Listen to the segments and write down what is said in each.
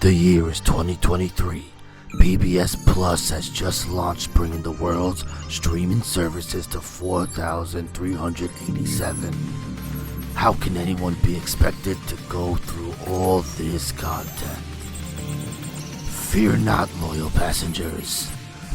The year is 2023. PBS Plus has just launched, bringing the world's streaming services to 4,387. How can anyone be expected to go through all this content? Fear not, loyal passengers.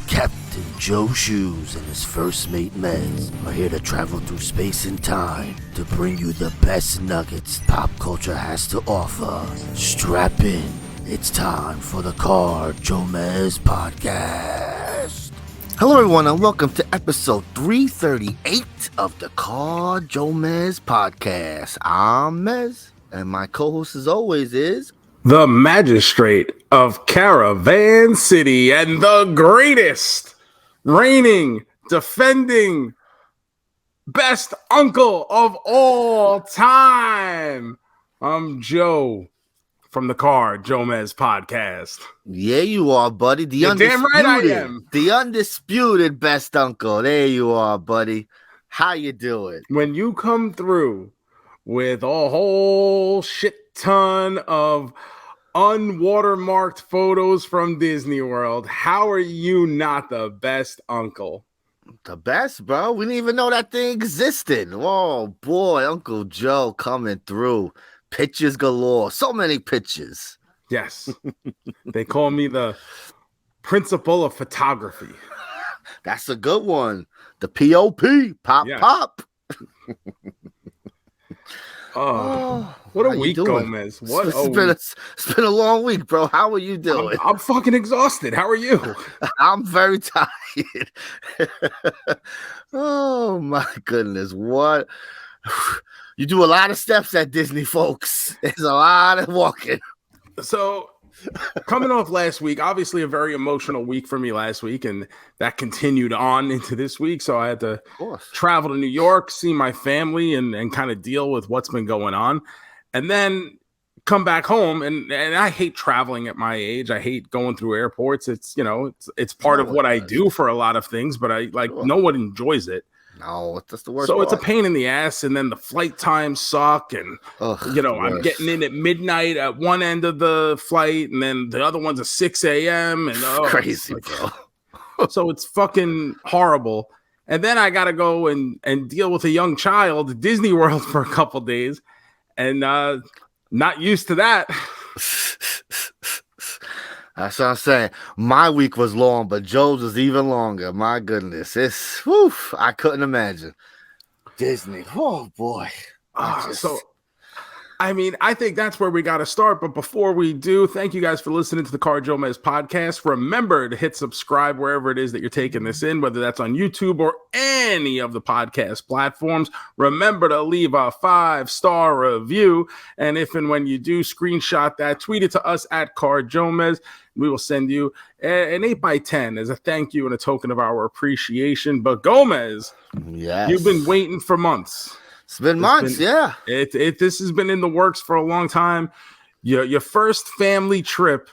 Captain Joe Shoes and his first mate Mez are here to travel through space and time to bring you the best nuggets pop culture has to offer. Strap in. It's time for the JoeMeZ podcast. Hello everyone and welcome to episode 338 of the JoeMeZ podcast. I'm Mez and my co-host as always is the magistrate of Caravan City and the greatest reigning, defending, best uncle of all time. I'm Joe from the JoeMeZ podcast. Yeah, you are, buddy. Damn right I am. The undisputed best uncle. There you are, buddy. How you doing? When you come through with a whole shit ton of unwatermarked photos from Disney World, how are you not the best uncle? The best, bro. We didn't even know that thing existed. Oh boy, Uncle Joe coming through. Pictures galore. So many pictures. Yes. They call me the principal of photography. That's a good one. The POP. Pop, yeah. Pop. What a week, Gomez. It's been a long week, bro. How are you doing? I'm fucking exhausted. How are you? I'm very tired. Oh, my goodness. What? You do a lot of steps at Disney, folks. It's a lot of walking. So, coming off last week, obviously a very emotional week for me last week, and that continued on into this week. So I had to travel to New York, see my family, and kind of deal with what's been going on. And then come back home, and I hate traveling at my age. I hate going through airports. It's, it's part of what I do for a lot of things, but no one enjoys it. No, that's the worst. So it's a pain in the ass, and then the flight times suck, and I'm getting in at midnight at one end of the flight, and then the other one's at 6 a.m. and crazy, bro. So it's fucking horrible. And then I gotta go and deal with a young child at Disney World for a couple days, and not used to that. That's what I'm saying. My week was long, but Joe's was even longer. My goodness. I couldn't imagine. Disney. Oh, boy. I think that's where we got to start. But before we do, thank you guys for listening to the JoeMeZ podcast. Remember to hit subscribe wherever it is that you're taking this in, whether that's on YouTube or any of the podcast platforms. Remember to leave a 5-star review. And if and when you do, screenshot that, tweet it to us at JoeMeZ. We will send you an 8x10 as a thank you and a token of our appreciation. But Gomez, yes, you've been waiting for months. It's been months, yeah. This has been in the works for a long time. Your first family trip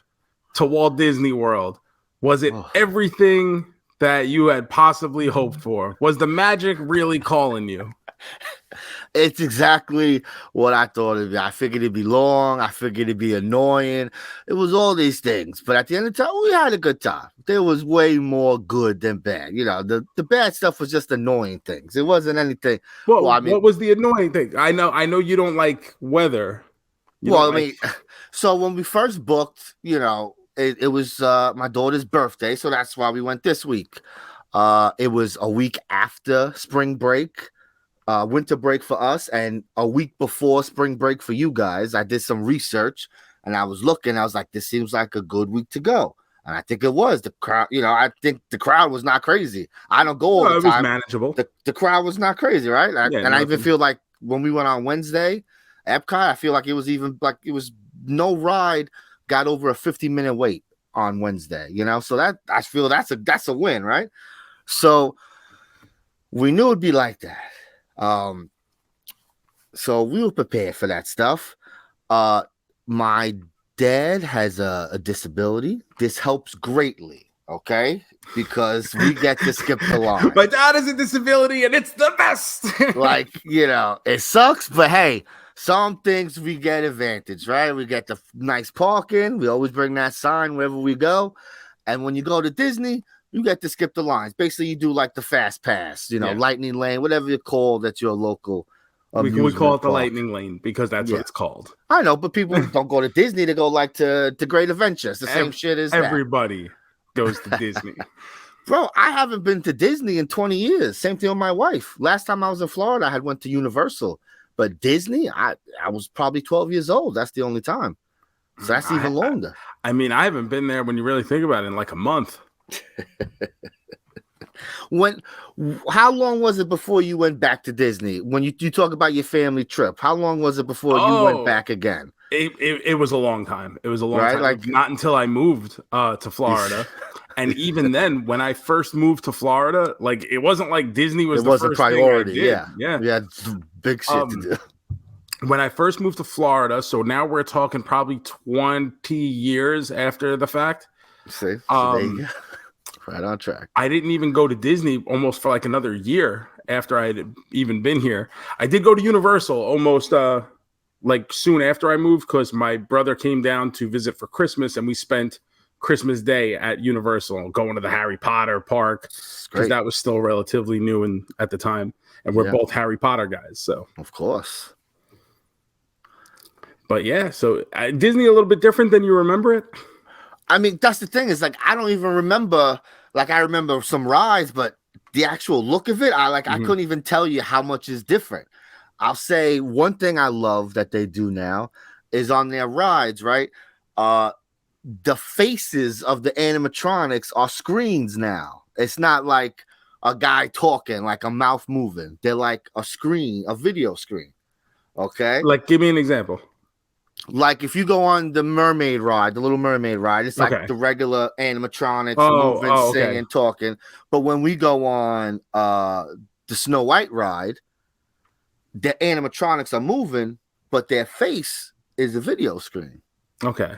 to Walt Disney World, was it everything that you had possibly hoped for? Was the magic really calling you? It's exactly what I thought it'd be. I figured it'd be long. I figured it'd be annoying. It was all these things. But at the end of the time, we had a good time. There was way more good than bad. The bad stuff was just annoying things. It wasn't anything. What was the annoying thing? I know you don't like weather. So when we first booked, it was my daughter's birthday. So that's why we went this week. It was a week after spring break. Winter break for us, and a week before spring break for you guys. I did some research, and I was looking. I was like, this seems like a good week to go. And I think it was. The crowd, I think the crowd was not crazy. I don't go all the time. It was manageable. The crowd was not crazy, right? I even feel like when we went on Wednesday, Epcot, I feel like it was no ride got over a 50-minute wait on Wednesday, So that I feel that's a win, right? So we knew it'd be like that. So we were prepared for that stuff. My dad has a disability. This helps greatly. okay? Because we get to skip the line. My dad has a disability and it's the best. Like, you know, it sucks, but hey, some things we get advantage, right? We get the nice parking. We always bring that sign wherever we go. And when you go to Disney, you get to skip the lines. Basically, you do like the fast pass, you know, lightning lane, whatever you call that your local. We call it the lightning lane because that's what it's called. I know, but people don't go to Disney. They go like to Great Adventure. It's the same shit as everybody goes to Disney. Bro, I haven't been to Disney in 20 years. Same thing with my wife. Last time I was in Florida, I had went to Universal. But Disney, I was probably 12 years old. That's the only time. So that's even longer. I mean, I haven't been there when you really think about it in like a month. How long was it before you went back to Disney? When you talk about your family trip, how long was it before you went back again? It was a long time. It was a long time. Like not until I moved to Florida. And even then, when I first moved to Florida, like it wasn't like Disney was the first priority. Thing I did. Yeah, big shit to do. When I first moved to Florida, so now we're talking probably 20 years after the fact. See, there you go. Right on track. I didn't even go to Disney almost for like another year after I had even been here. I did go to Universal almost like soon after I moved because my brother came down to visit for Christmas and we spent Christmas Day at Universal going to the Harry Potter park because that was still relatively new at the time. And we're both Harry Potter guys. So, of course. But yeah, so Disney a little bit different than you remember it. I mean, that's the thing is like, I don't even remember, like I remember some rides, but the actual look of it, I couldn't even tell you how much is different. I'll say one thing I love that they do now is on their rides, right? The faces of the animatronics are screens now. It's not like a guy talking, like a mouth moving. They're like a screen, a video screen. Okay. Like, give me an example. Like if you go on the mermaid ride, the Little Mermaid ride, it's like the regular animatronics moving, singing, talking. But when we go on the Snow White ride, the animatronics are moving, but their face is a video screen. Okay.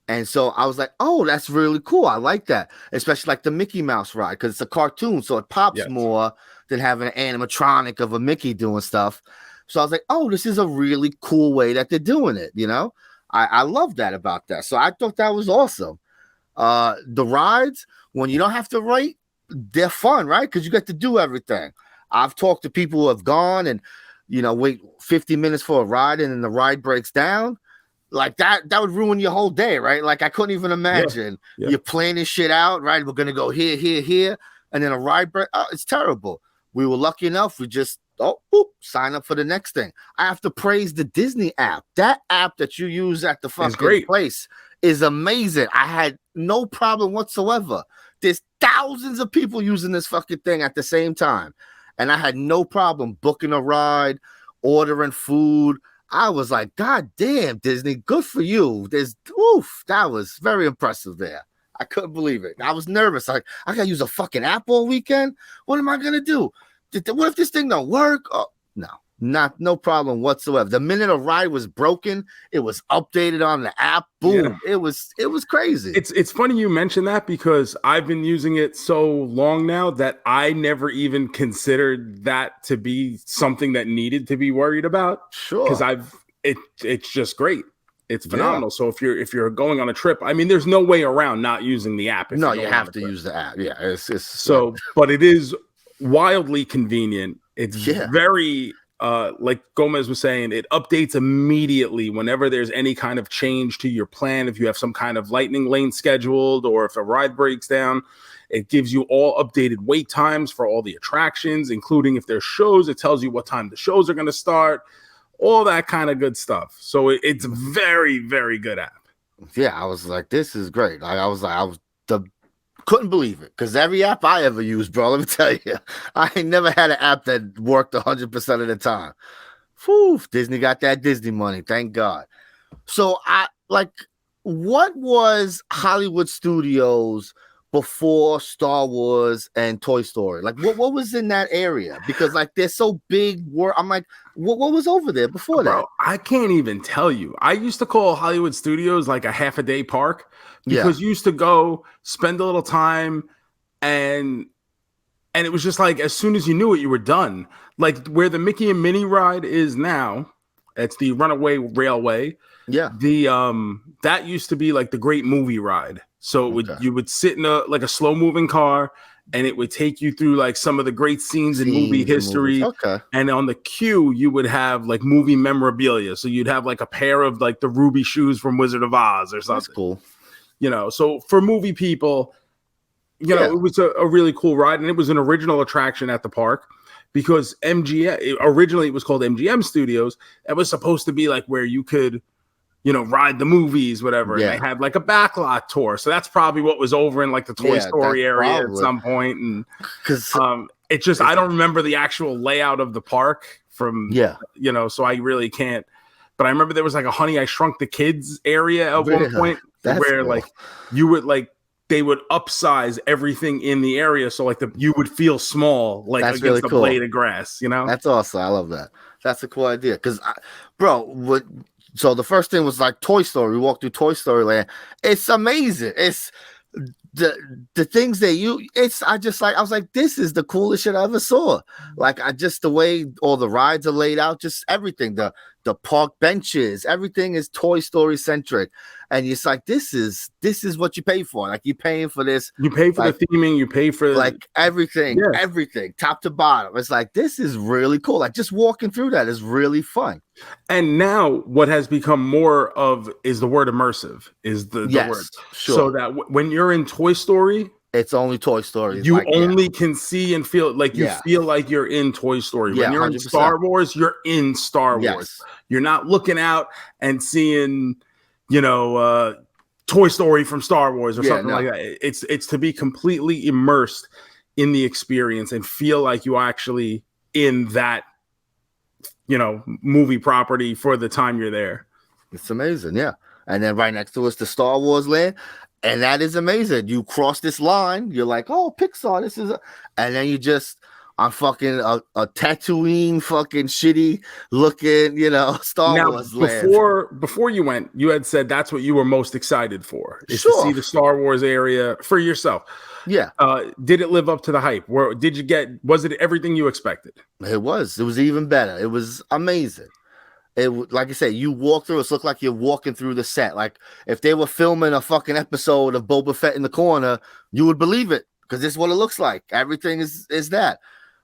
And so I was like, oh, that's really cool. I like that. Especially like the Mickey Mouse ride, because it's a cartoon, so it pops more than having an animatronic of a Mickey doing stuff. So I was like, oh, this is a really cool way that they're doing it, you know? I love that about that. So I thought that was awesome. The rides, when you don't have to write, they're fun, right? Because you get to do everything. I've talked to people who have gone and, you know, wait 50 minutes for a ride and then the ride breaks down. Like that would ruin your whole day, right? Like I couldn't even imagine you're planning shit out, right? We're going to go here, here, here. And then a ride break. Oh, it's terrible. We were lucky enough. We just, sign up for the next thing. I have to praise the Disney app. That app that you use at the fucking place is amazing. I had no problem whatsoever. There's thousands of people using this fucking thing at the same time. And I had no problem booking a ride, ordering food. I was like, God damn, Disney, good for you. That was very impressive there. I couldn't believe it. I was nervous. Like, I gotta use a fucking app all weekend. What am I gonna do? What if this thing don't work? Oh, no problem whatsoever. The minute a ride was broken, it was updated on the app. Boom. Yeah. It was crazy. It's funny you mentioned that because I've been using it so long now that I never even considered that to be something that needed to be worried about. Sure. Because it's just great. It's phenomenal. So if you're going on a trip, I mean, there's no way around not using the app. No, you have to use the app. Yeah. It's so, but it is wildly convenient. It's very like Gomez was saying, it updates immediately whenever there's any kind of change to your plan. If you have some kind of lightning lane scheduled or if a ride breaks down, it gives you all updated wait times for all the attractions, including if there's shows, it tells you what time the shows are going to start, all that kind of good stuff. So it's a very, very good app. Yeah, I was like, this is great. Couldn't believe it because every app I ever used, bro, let me tell you, I ain't never had an app that worked 100% of the time. Whew, Disney got that Disney money, thank God. So what was Hollywood Studios before Star Wars and Toy Story? Like, what was in that area? Because like they're so big. I'm like, what was over there before that? Bro, I can't even tell you. I used to call Hollywood Studios like a half a day park because you used to go spend a little time and it was just like as soon as you knew it, you were done. Like where the Mickey and Minnie ride is now, it's the Runaway Railway. Yeah. The that used to be like the Great Movie Ride. So you would sit in a slow moving car and it would take you through like some of the great scenes in movie history. Okay. And on the queue, you would have like movie memorabilia. So you'd have like a pair of like the ruby shoes from Wizard of Oz or something. That's cool. You know, so for movie people, you know, it was a really cool ride. And it was an original attraction at the park because originally it was called MGM Studios. It was supposed to be like where you could, you know, ride the movies, whatever. Yeah. And they had like a backlot tour. So that's probably what was over in like the Toy Story area at some point. And because it just, I don't remember the actual layout of the park from, you know, so I really can't. But I remember there was like a Honey, I Shrunk the Kids area at one point where like you would like, they would upsize everything in the area. So like you would feel small, like that's against really the cool. blade of grass, you know? That's awesome. I love that. That's a cool idea. Cause so the first thing was like Toy Story. We walked through Toy Story Land. It's amazing. It's the things that I was like, this is the coolest shit I ever saw. Like the way all the rides are laid out, just everything, the park benches, everything is Toy Story centric. And it's like, this is what you pay for. Like you're paying for this. You pay for the theming, you pay for like everything, everything, top to bottom. It's like, this is really cool. Like just walking through that is really fun. And now what has become more of is the word immersive is the word. Sure. So that when you're in Toy Story, it's only Toy Story. You only can see and feel like you feel like you're in Toy Story. When you're 100%. In Star Wars, you're in Star Wars. You're not looking out and seeing, you know, Toy Story from Star Wars or something like that. It's to be completely immersed in the experience and feel like you actually in that, you know, movie property for the time you're there. It's amazing, yeah. And then right next to us, the Star Wars land. And that is amazing. You cross this line, you're like, oh, Pixar, this is and then you just on fucking a Tatooine fucking shitty looking, you know, Star Wars land. Before you went, you had said that's what you were most excited for, is to see the Star Wars area for yourself. Yeah. Did it live up to the hype? Was it everything you expected? It was even better. It was amazing. Like I said, you walk through, it looked like you're walking through the set. Like if they were filming a fucking episode of Boba Fett in the corner, you would believe it because this is what it looks like. Everything is that.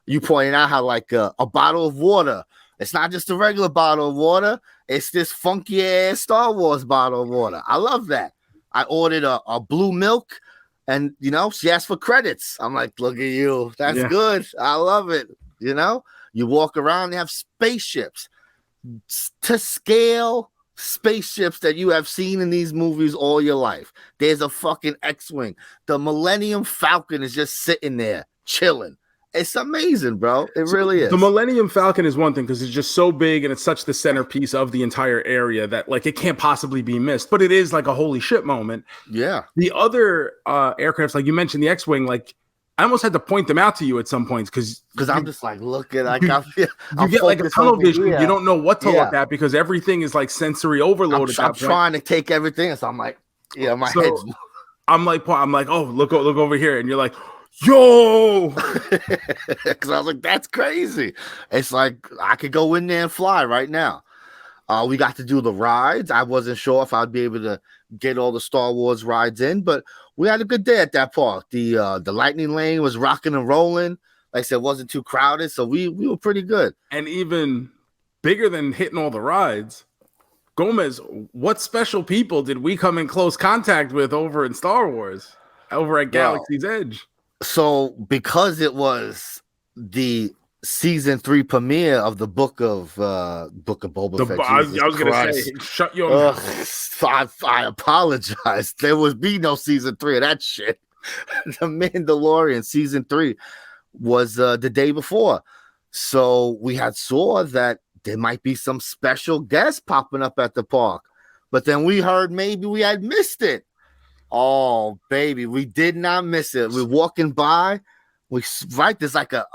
You pointed out how like a bottle of water, it's not just a regular bottle of water. It's this funky ass Star Wars bottle of water. I love that. I ordered a blue milk and, you know, she asked for credits. I'm like, look at you. That's good. I love it. You know, you walk around, they have spaceships. To scale spaceships that you have seen in these movies all your life. There's a fucking X-Wing. The Millennium Falcon is just sitting there chilling. It's amazing, bro. It really is. The Millennium Falcon is one thing because it's just so big and it's such the centerpiece of the entire area that like it can't possibly be missed. But it is like a holy shit moment. Yeah. The other aircrafts, like you mentioned, the X-Wing, like I almost had to point them out to you at some points because I'm just like, look at like you get like a tunnel vision. You don't know what to look at because everything is like sensory overload. I'm trying to take everything, so I'm like, my head's. I'm like, oh, look over here, and you're like, yo, because I was like, that's crazy. It's like I could go in there and fly right now. We got to do the rides. I wasn't sure if I'd be able to get all the Star Wars rides in, but we had a good day at that park. The Lightning Lane was rocking and rolling. Like I said, it wasn't too crowded, so we were pretty good. And even bigger than hitting all the rides, JoeMeZ, what special people did we come in close contact with over in Star Wars, over at Galaxy's Edge? So because it was the season 3 premiere of the book of Boba Fett. I was gonna say, shut your mouth. I apologize. There would be no season 3 of that shit. The Mandalorian season 3 was the day before, so we had saw that there might be some special guests popping up at the park, but then we heard maybe we had missed it. Oh, baby, we did not miss it. We're walking by. There's like a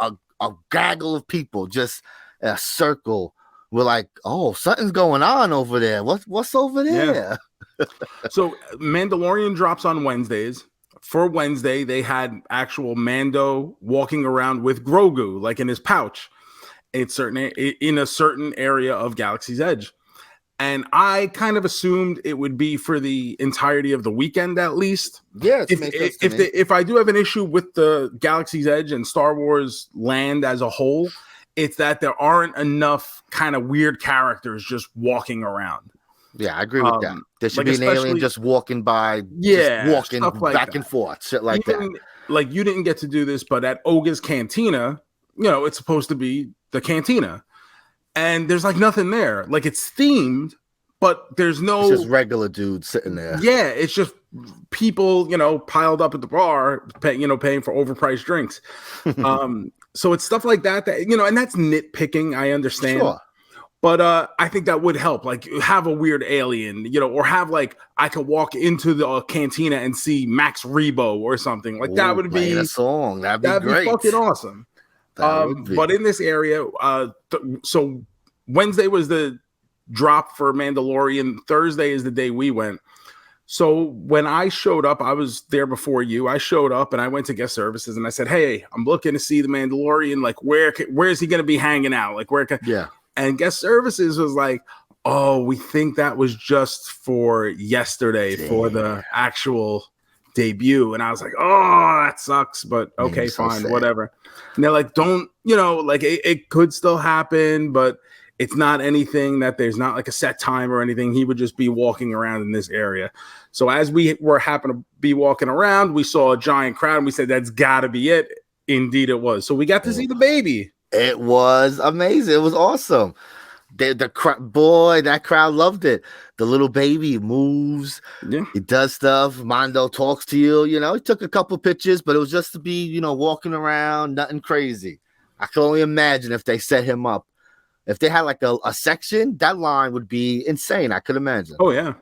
gaggle of people, just a circle. We're like, oh, something's going on over there. What's over there? Yeah. So Mandalorian drops on Wednesdays. For Wednesday, they had actual Mando walking around with Grogu, like in his pouch, in a certain area of Galaxy's Edge. And I kind of assumed it would be for the entirety of the weekend, at least. Yeah, if I do have an issue with the Galaxy's Edge and Star Wars land as a whole, it's that there aren't enough kind of weird characters just walking around. Yeah, I agree with that. There should be an alien just walking by, walking back and forth, shit like that. Like, you didn't get to do this, but at Oga's Cantina, it's supposed to be the cantina. And there's like nothing there. Like, it's themed, but there's no. It's just regular dudes sitting there. Yeah, it's just people, piled up at the bar, paying for overpriced drinks. So it's stuff like that, and that's nitpicking. I understand. Sure. But I think that would help. Like, have a weird alien, or have like I could walk into the cantina and see Max Rebo or something. Like, that would be a song. That'd be great. Be fucking awesome. But in this area, so Wednesday was the drop for Mandalorian. Thursday is the day we went. So when I showed up, I was there before you. I showed up and I went to guest services and I said, "Hey, I'm looking to see the Mandalorian. Like, where is he going to be hanging out? Like, where?" Yeah. And guest services was like, "Oh, we think that was just for yesterday for the actual debut." And I was like, "Oh, that sucks, but okay, fine, whatever." And they're like, "Don't, like it could still happen, but it's not anything that there's not like a set time or anything. He would just be walking around in this area." So as we happened to be walking around, we saw a giant crowd and we said, "That's gotta be it." Indeed it was. So we got to see the baby. It was amazing. It was awesome. That crowd loved it. The little baby moves. Yeah. He does stuff. Mondo talks to you. He took a couple pictures, but it was just to be, walking around, nothing crazy. I can only imagine if they set him up. If they had like a section, that line would be insane. I could imagine. Oh, yeah.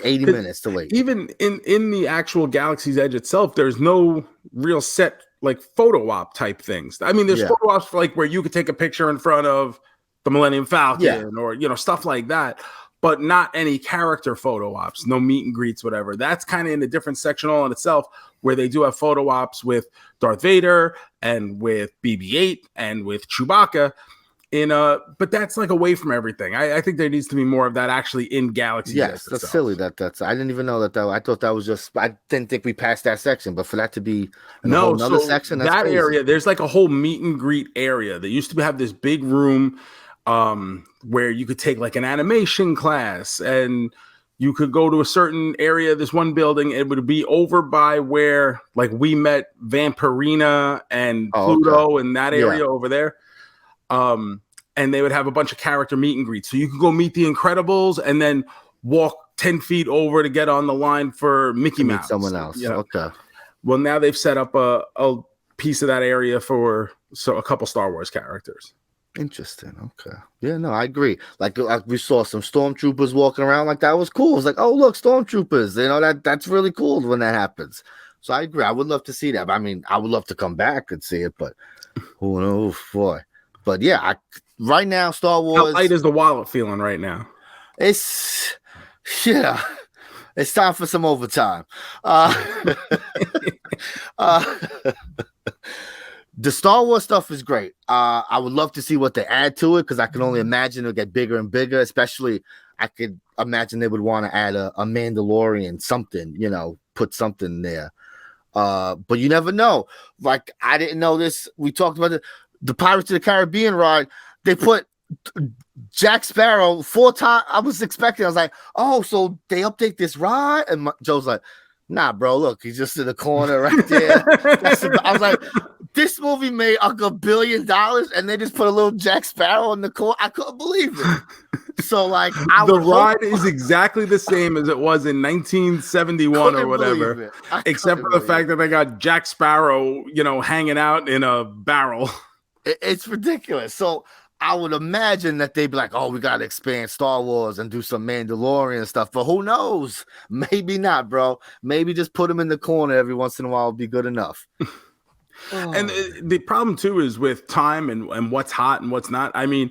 80 minutes to wait. Even in the actual Galaxy's Edge itself, there's no real set like photo op type things. I mean, there's photo ops like where you could take a picture in front of the Millennium Falcon or stuff like that, but not any character photo ops, no meet and greets, whatever. That's kind of in a different section all in itself, where they do have photo ops with Darth Vader and with BB-8 and with Chewbacca. But that's like away from everything. I think there needs to be more of that actually in Galaxy. Yes, that's silly. That's I didn't even know that. I thought that was just. I didn't think we passed that section, but for that to be another section, that's that crazy. Area, there's like a whole meet and greet area. They used to have this big room where you could take like an animation class, and you could go to a certain area. This one building, it would be over by where like we met Vampirina and Pluto and that area over there. And they would have a bunch of character meet and greets. So you could go meet the Incredibles and then walk 10 feet over to get on the line for Mickey Mouse. Someone else. Okay. Well, now they've set up a piece of that area for a couple Star Wars characters. Interesting. Okay. Yeah, no, I agree. Like we saw some stormtroopers walking around. Like, that was cool. It was like, oh, look, stormtroopers. That's really cool when that happens. So I agree. I would love to see that. I mean, I would love to come back and see it, but who knows, boy. But yeah, right now, Star Wars. How light is the wallet feeling right now? It's time for some overtime. The Star Wars stuff is great. I would love to see what they add to it, because I can only imagine it'll get bigger and bigger. Especially, I could imagine they would want to add a Mandalorian, something, put something there. But you never know. Like, I didn't know this. We talked about the Pirates of the Caribbean ride. They put Jack Sparrow 4 times. I was like, oh, so they update this ride? And Joe's like, nah, bro, look, he's just in the corner right there. I was like, this movie made $1 billion and they just put a little Jack Sparrow in the corner. I couldn't believe it. So, like, the ride is exactly the same as it was in 1971 or whatever, except for the fact that they got Jack Sparrow, hanging out in a barrel. It's ridiculous. So I would imagine that they'd be like, oh, we got to expand Star Wars and do some Mandalorian stuff. But who knows? Maybe not, bro. Maybe just put them in the corner every once in a while would be good enough. And the problem, too, is with time and what's hot and what's not. I mean,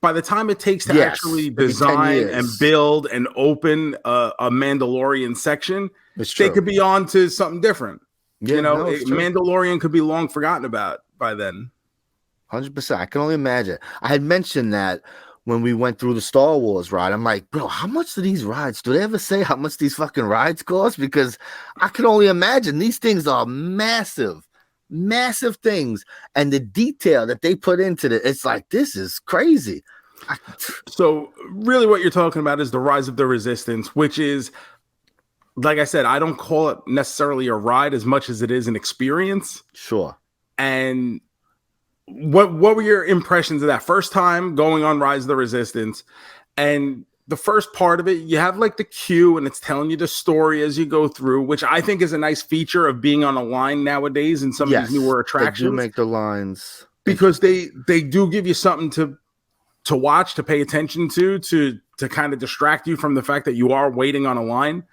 by the time it takes to actually design and build and open a Mandalorian section, they could be on to something different. Yeah, Mandalorian could be long forgotten about by then. 100%. I can only imagine. I had mentioned that when we went through the Star Wars ride. I'm like, bro, how much do these rides? Do they ever say how much these fucking rides cost? Because I can only imagine these things are massive things, and the detail that they put into it, it's like, this is crazy. So really what you're talking about is the Rise of the Resistance, which is, like I said, I don't call it necessarily a ride as much as it is an experience. Sure. And what were your impressions of that first time going on Rise of the Resistance? And the first part of it, you have like the queue and it's telling you the story as you go through, which I think is a nice feature of being on a line nowadays in some of these newer attractions. They do make the lines, because they do give you something to watch, to pay attention to kind of distract you from the fact that you are waiting on a line.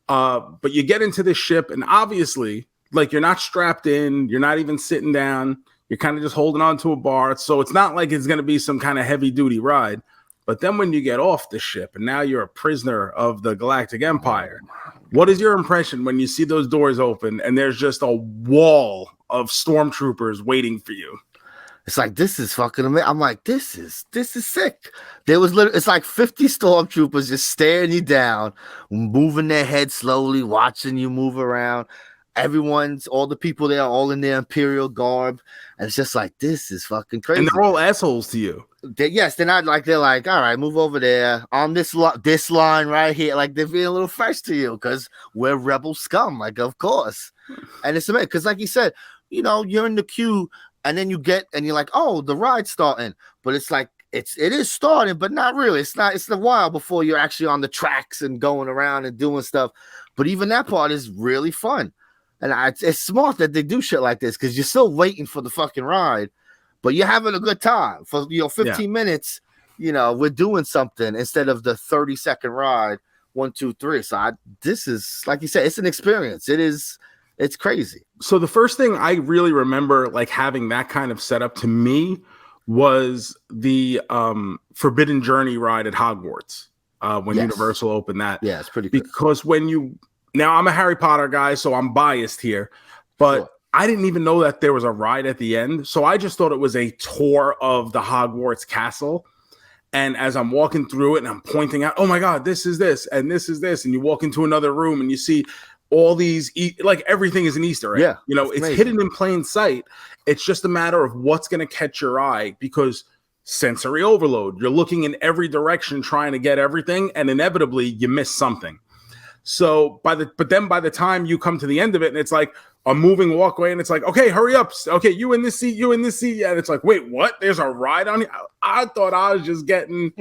But you get into this ship and obviously, like, you're not strapped in, you're not even sitting down, you're kind of just holding on to a bar. So it's not like it's going to be some kind of heavy duty ride. But then when you get off the ship and now you're a prisoner of the Galactic Empire, what is your impression when you see those doors open and there's just a wall of stormtroopers waiting for you? It's like, this is fucking amazing. I'm like, this is sick. There was literally, it's like 50 stormtroopers just staring you down, moving their head slowly, watching you move around. All the people there are all in their Imperial garb. And it's just like, this is fucking crazy. And they're all assholes to you. They're not like, they're like, all right, move over there on this line right here. Like, they're being a little fresh to you because we're rebel scum. Like, of course. And it's amazing because, like you said, you're in the queue and then you're like, oh, the ride's starting. But it's like, it is starting, but not really. It's a while before you're actually on the tracks and going around and doing stuff. But even that part is really fun. And it's smart that they do shit like this because you're still waiting for the fucking ride, but you're having a good time for 15 minutes. We're doing something instead of the 30-second ride. 1, 2, 3. So this is, like you said, it's an experience. It's crazy. So the first thing I really remember, like, having that kind of setup to me was the Forbidden Journey ride at Hogwarts when Universal opened that. Yeah, it's pretty cool. Because now I'm a Harry Potter guy, so I'm biased here, but I didn't even know that there was a ride at the end. So I just thought it was a tour of the Hogwarts castle. And as I'm walking through it and I'm pointing out, oh my God, this is this, and this is this. And you walk into another room and you see all these, like, everything is an Easter egg. Yeah, it's hidden in plain sight. It's just a matter of what's going to catch your eye because sensory overload. You're looking in every direction trying to get everything, and inevitably you miss something. So by the time you come to the end of it and it's like a moving walkway and it's like, okay, hurry up. Okay, you in this seat. And it's like, wait, what? There's a ride on here? I thought I was just getting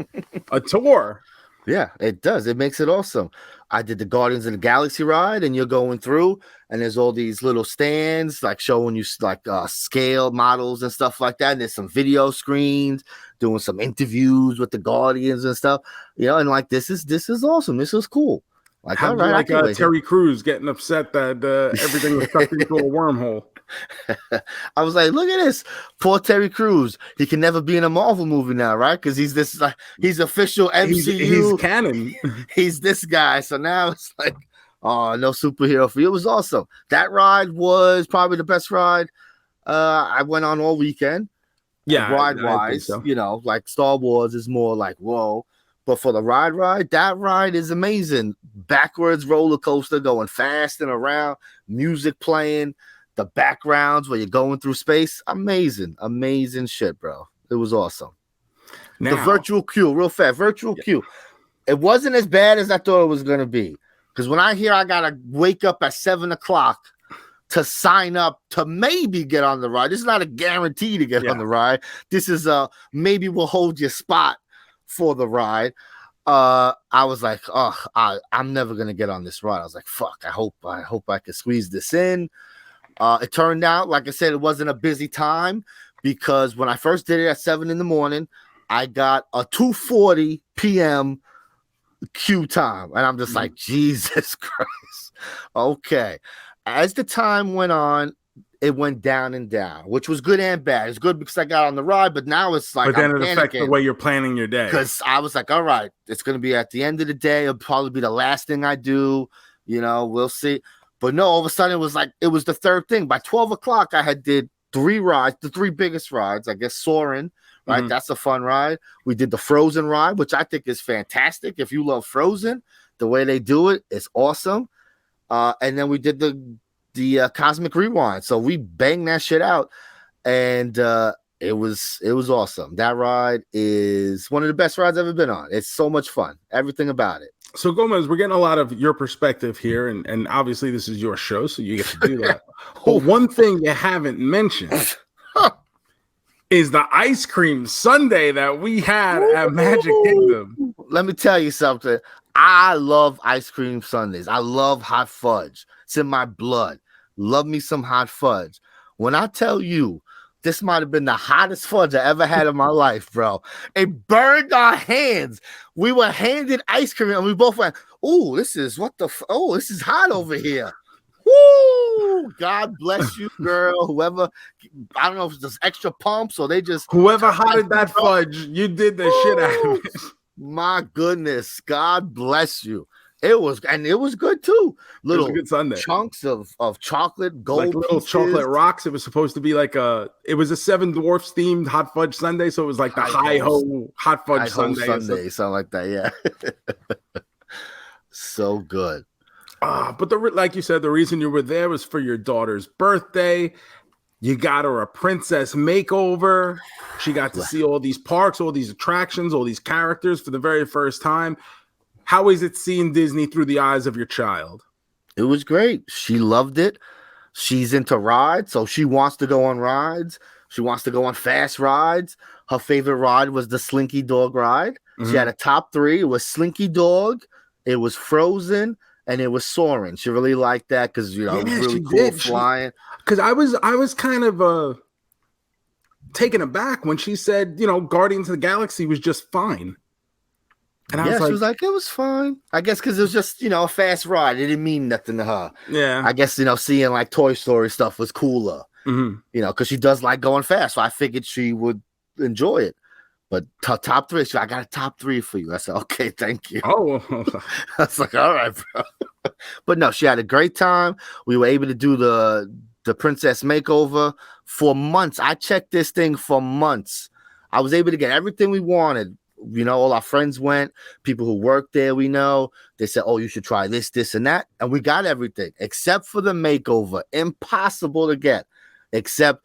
a tour. Yeah, it does. It makes it awesome. I did the Guardians of the Galaxy ride and you're going through and there's all these little stands like showing you like scale models and stuff like that. And there's some video screens doing some interviews with the Guardians and stuff. And like, this is awesome. This is cool. Like, all right, Terry Crews getting upset that everything was stuck into a wormhole. I was like, look at this, poor Terry Crews. He can never be in a Marvel movie now, right? Because he's he's official MCU. He's canon. He's this guy. So now it's like, oh, no superhero for you. It was awesome. That ride was probably the best ride I went on all weekend. Yeah, ride wise, so. Like Star Wars is more like whoa. But for the ride, that ride is amazing. Backwards roller coaster going fast and around, music playing, the backgrounds where you're going through space. Amazing shit, bro. It was awesome. Now, the virtual queue, real fast, queue. It wasn't as bad as I thought it was going to be. Because when I hear I got to wake up at 7 o'clock to sign up to maybe get on the ride. This is not a guarantee to get on the ride. This is maybe we'll hold your spot for the ride. I was like, oh, I'm never gonna get on this ride. I was like, fuck, I hope I can squeeze this in. It turned out, like I said, it wasn't a busy time because when I first did it at 7 a.m, I got a 2:40 p.m. queue time, and I'm just like, Jesus Christ. Okay. As the time went on, it went down and down, which was good and bad. It's good because I got on the ride, but now it's like, but then it affects the way you're planning your day. Because I was like, all right, it's going to be at the end of the day. It'll probably be the last thing I do. We'll see. But no, all of a sudden it was like, it was the third thing. By 12 o'clock, I had did 3 rides, the 3 biggest rides. I guess Soarin', right? That's a fun ride. We did the Frozen ride, which I think is fantastic. If you love Frozen, the way they do it is awesome. And then we did the Cosmic Rewind. So we banged that shit out, and it was awesome. That ride is one of the best rides I've ever been on. It's so much fun. Everything about it. So GoeMeZ, we're getting a lot of your perspective here, and obviously this is your show, so you get to do that. But one thing you haven't mentioned is the ice cream sundae that we had at Magic Kingdom. Let me tell you something. I love ice cream sundaes. I love hot fudge. It's in my blood. Love me some hot fudge. When I tell you, this might have been the hottest fudge I ever had in my life, bro. It burned our hands. We were handed ice cream, and we both went, "Ooh, this is this is hot over here." Woo! God bless you, girl. Whoever, I don't know if it's just extra pumps or they just whoever hotted that fudge, you did the shit out of it. My goodness, God bless you. It was good too. Little good sundae. Chunks of chocolate, gold, like little pieces. chocolate rocks. It was supposed to be like it was a Seven Dwarfs themed hot fudge sundae, so it was like the hi-ho hot fudge sundae, something like that. Yeah, so good. But like you said, the reason you were there was for your daughter's birthday. You got her a princess makeover. She got to see all these parks, all these attractions, all these characters for the very first time. How is it seeing Disney through the eyes of your child? It was great. She loved it. She's into rides, so she wants to go on rides. She wants to go on fast rides. Her favorite ride was the Slinky Dog ride. She had a top 3. It was Slinky Dog, it was Frozen, and it was Soarin'. She really liked that because it was really cool flying. Because I was kind of taken aback when she said, Guardians of the Galaxy was just fine. And she was like, it was fine. I guess because it was just, a fast ride. It didn't mean nothing to her. Yeah. I guess, seeing like Toy Story stuff was cooler. Because she does like going fast. So I figured she would enjoy it. But top 3, I got a top 3 for you. I said, okay, thank you. Oh. I was like, all right, bro. But no, she had a great time. We were able to do the princess makeover for months. I checked this thing for months. I was able to get everything we wanted. All our friends went, people who worked there, we know. They said, oh, you should try this, this, and that. And we got everything except for the makeover. Impossible to get. Except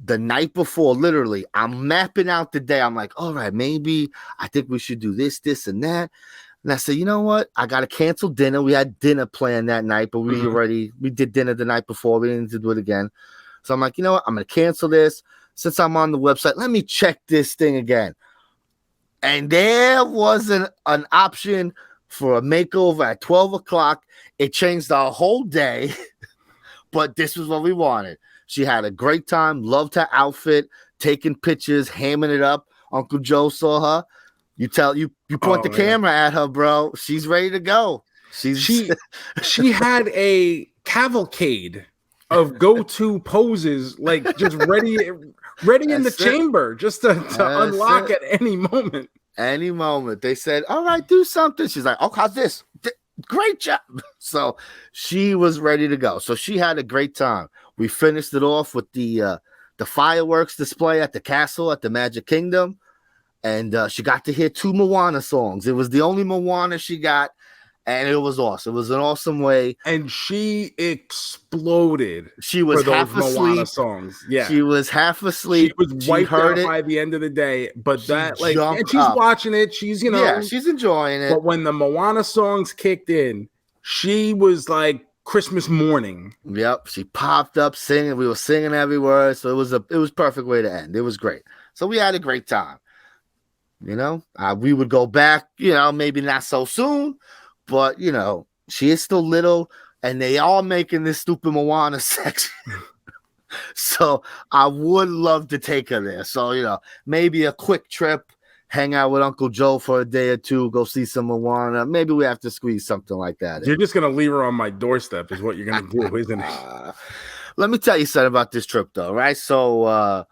the night before, literally, I'm mapping out the day. I'm like, all right, maybe I think we should do this, this, and that. And I said, you know what? I got to cancel dinner. We had dinner planned that night, but we did dinner the night before. We didn't need to do it again. So I'm like, you know what? I'm going to cancel this. Since I'm on the website, let me check this thing again. And there wasn't an option for a makeover at 12 o'clock. It changed our whole day, but this was what we wanted. She had a great time, loved her outfit, taking pictures, hamming it up. Uncle Joe saw her. You point the camera at her, bro. She's ready to go. She had a cavalcade of go-to poses, like just ready in the chamber, just to unlock at any moment. Any moment. They said, all right, do something. She's like, oh, how's this? Great job. So she was ready to go. So she had a great time. We finished it off with the fireworks display at the castle at the Magic Kingdom. And she got to hear 2 Moana songs. It was the only Moana she got. And it was awesome. It was an awesome way. And she exploded. She was half asleep. Songs. Yeah. She was half asleep. She was wiped out by the end of the day. But and she's watching it. She's, she's enjoying it. But when the Moana songs kicked in, she was like Christmas morning. Yep. She popped up singing. We were singing every word. So it was perfect way to end. It was great. So we had a great time. We would go back, maybe not so soon. But, she is still little, and they are making this stupid Moana section. So I would love to take her there. So, maybe a quick trip, hang out with Uncle Joe for a day or two, go see some Moana. Maybe we have to squeeze something like that. You're just going to leave her on my doorstep is what you're going to do, isn't it? Let me tell you something about this trip, though, right? So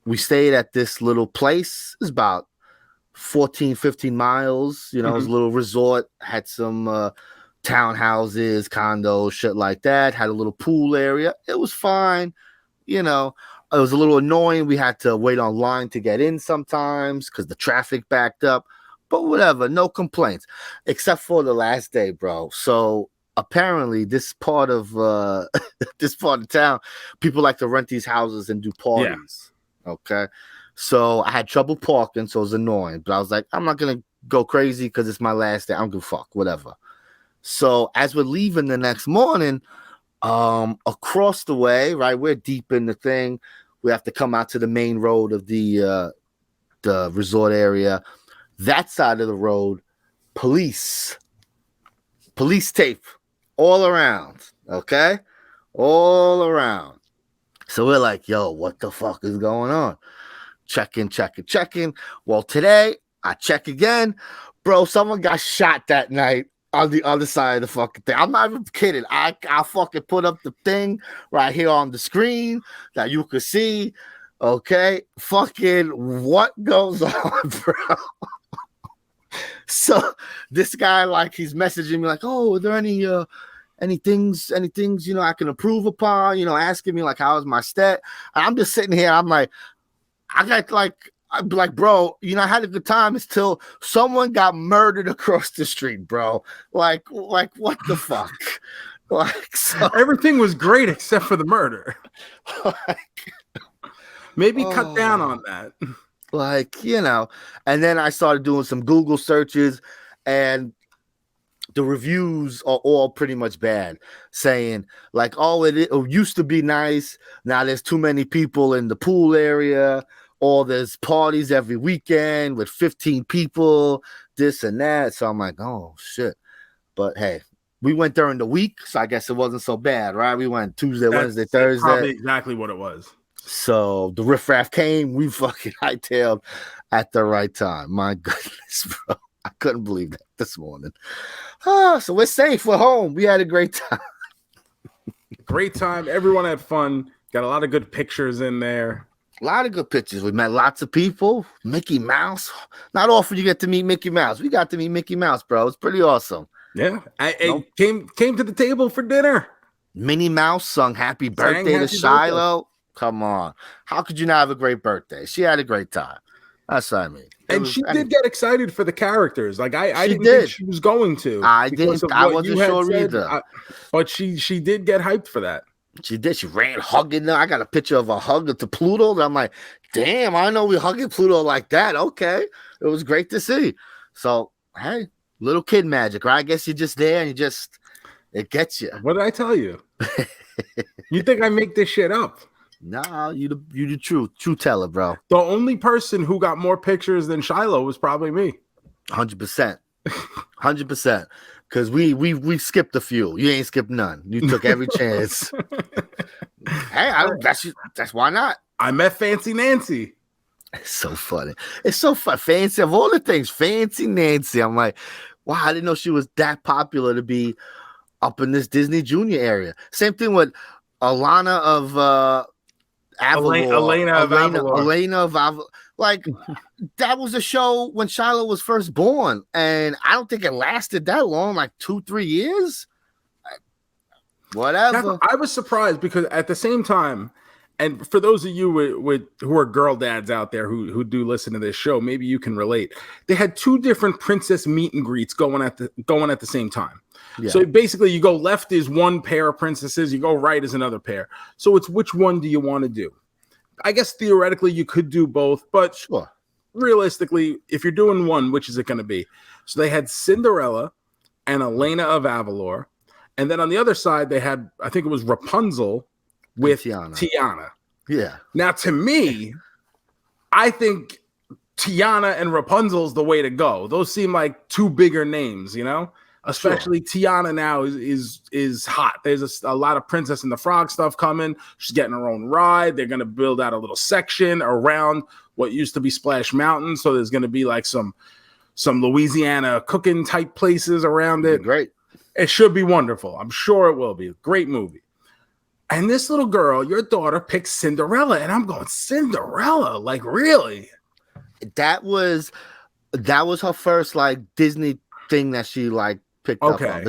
we stayed at this little place. It's about 14, 15 miles. It was a little resort, had some townhouses, condos, shit like that, had a little pool area. It was fine. It was a little annoying. We had to wait online to get in sometimes because the traffic backed up, but whatever, no complaints, except for the last day, bro. So apparently this part of town, people like to rent these houses and do parties. Yeah. Okay. So I had trouble parking, so it was annoying, but I was like, I'm not going to go crazy because it's my last day. I don't give a fuck, whatever. So as we're leaving the next morning, across the way, right, we're deep in the thing. We have to come out to the main road of the resort area. That side of the road, police tape all around, okay? All around. So we're like, yo, what the fuck is going on? Checking. Well, today I check again. Bro, someone got shot that night on the other side of the fucking thing. I'm not even kidding. I fucking put up the thing right here on the screen that you could see. Okay. Fucking what goes on, bro? So this guy, like, he's messaging me like, oh, are there any things, I can improve upon, asking me like, how is my stat? And I'm just sitting here. I'm like, I'd be like, bro, I had a good time until someone got murdered across the street, bro. Like what the fuck? So everything was great except for the murder. Maybe cut down on that. And then I started doing some Google searches, and the reviews are all pretty much bad, saying like, oh, it used to be nice. Now there's too many people in the pool area. Or there's parties every weekend with 15 people, this and that. So I'm like, oh, shit. But, hey, we went during the week, so I guess it wasn't so bad, right? We went Tuesday, Wednesday, Thursday. Probably exactly what it was. So the riffraff came. We fucking hightailed at the right time. My goodness, bro. I couldn't believe that this morning. So we're safe. We're home. We had a great time. Great time. Everyone had fun. Got a lot of good pictures in there. A lot of good pictures. We met lots of people. Mickey Mouse. Not often you get to meet Mickey Mouse. We got to meet Mickey Mouse, bro. It's pretty awesome. Yeah. I came to the table for dinner. Minnie Mouse sung happy birthday to Shiloh. Come on. How could you not have a great birthday? She had a great time. That's what I mean. And she did get excited for the characters. Like I didn't think she was going to. I didn't. I wasn't sure either. But she did get hyped for that. She did. She ran hugging them. I got a picture of a hug to Pluto. And I'm like, damn, I know we hugging Pluto like that. Okay. It was great to see. So, hey, little kid magic, right? I guess you're just there and it gets you. What did I tell you? You think I make this shit up? No, you the true teller, bro. The only person who got more pictures than Shiloh was probably me. 100%. 100%. Because we skipped a few. You ain't skipped none. You took every chance. Hey, that's why not. I met Fancy Nancy. It's so funny. It's so fun. Fancy, of all the things, Fancy Nancy. I'm like, wow, I didn't know she was that popular to be up in this Disney Junior area. Same thing with Elena of Avalor. Elena of Avalor. Like, that was a show when Shiloh was first born, and I don't think it lasted that long, like 2-3 years. Whatever. I was surprised because at the same time, and for those of you who are girl dads out there who do listen to this show, maybe you can relate. They had 2 different princess meet and greets going at the same time. Yeah. So basically, you go left is one pair of princesses, you go right is another pair. So it's which one do you want to do? I guess theoretically you could do both, but sure. Realistically, if you're doing one, which is it going to be? So they had Cinderella and Elena of Avalor, and then on the other side they had, I think it was Rapunzel with Tiana. Yeah. Now, to me, I think Tiana and Rapunzel's the way to go. Those seem like 2 bigger names, Especially Tiana now is hot. There's a lot of Princess and the Frog stuff coming. She's getting her own ride. They're gonna build out a little section around what used to be Splash Mountain. So there's gonna be like some Louisiana cooking type places around it. Great. It should be wonderful. I'm sure it will be a great movie. And this little girl, your daughter, picked Cinderella, and I'm going, Cinderella? Like, really? That was her first like Disney thing that she like picked up on.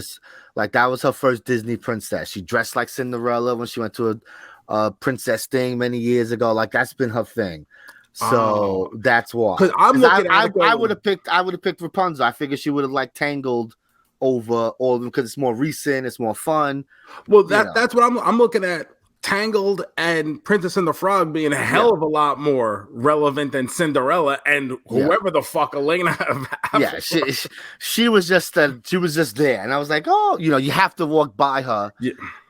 Like that was her first Disney princess. She dressed like Cinderella when she went to a princess thing many years ago. Like that's been her thing. So that's why. Because I would have picked Rapunzel. I figured she would have like tangled over all of them because it's more recent, it's more fun. Well, that's what I'm looking at. Tangled and Princess and the Frog being a hell of a lot more relevant than Cinderella and whoever the fuck Elena. She was just there, and I was like, oh, you have to walk by her,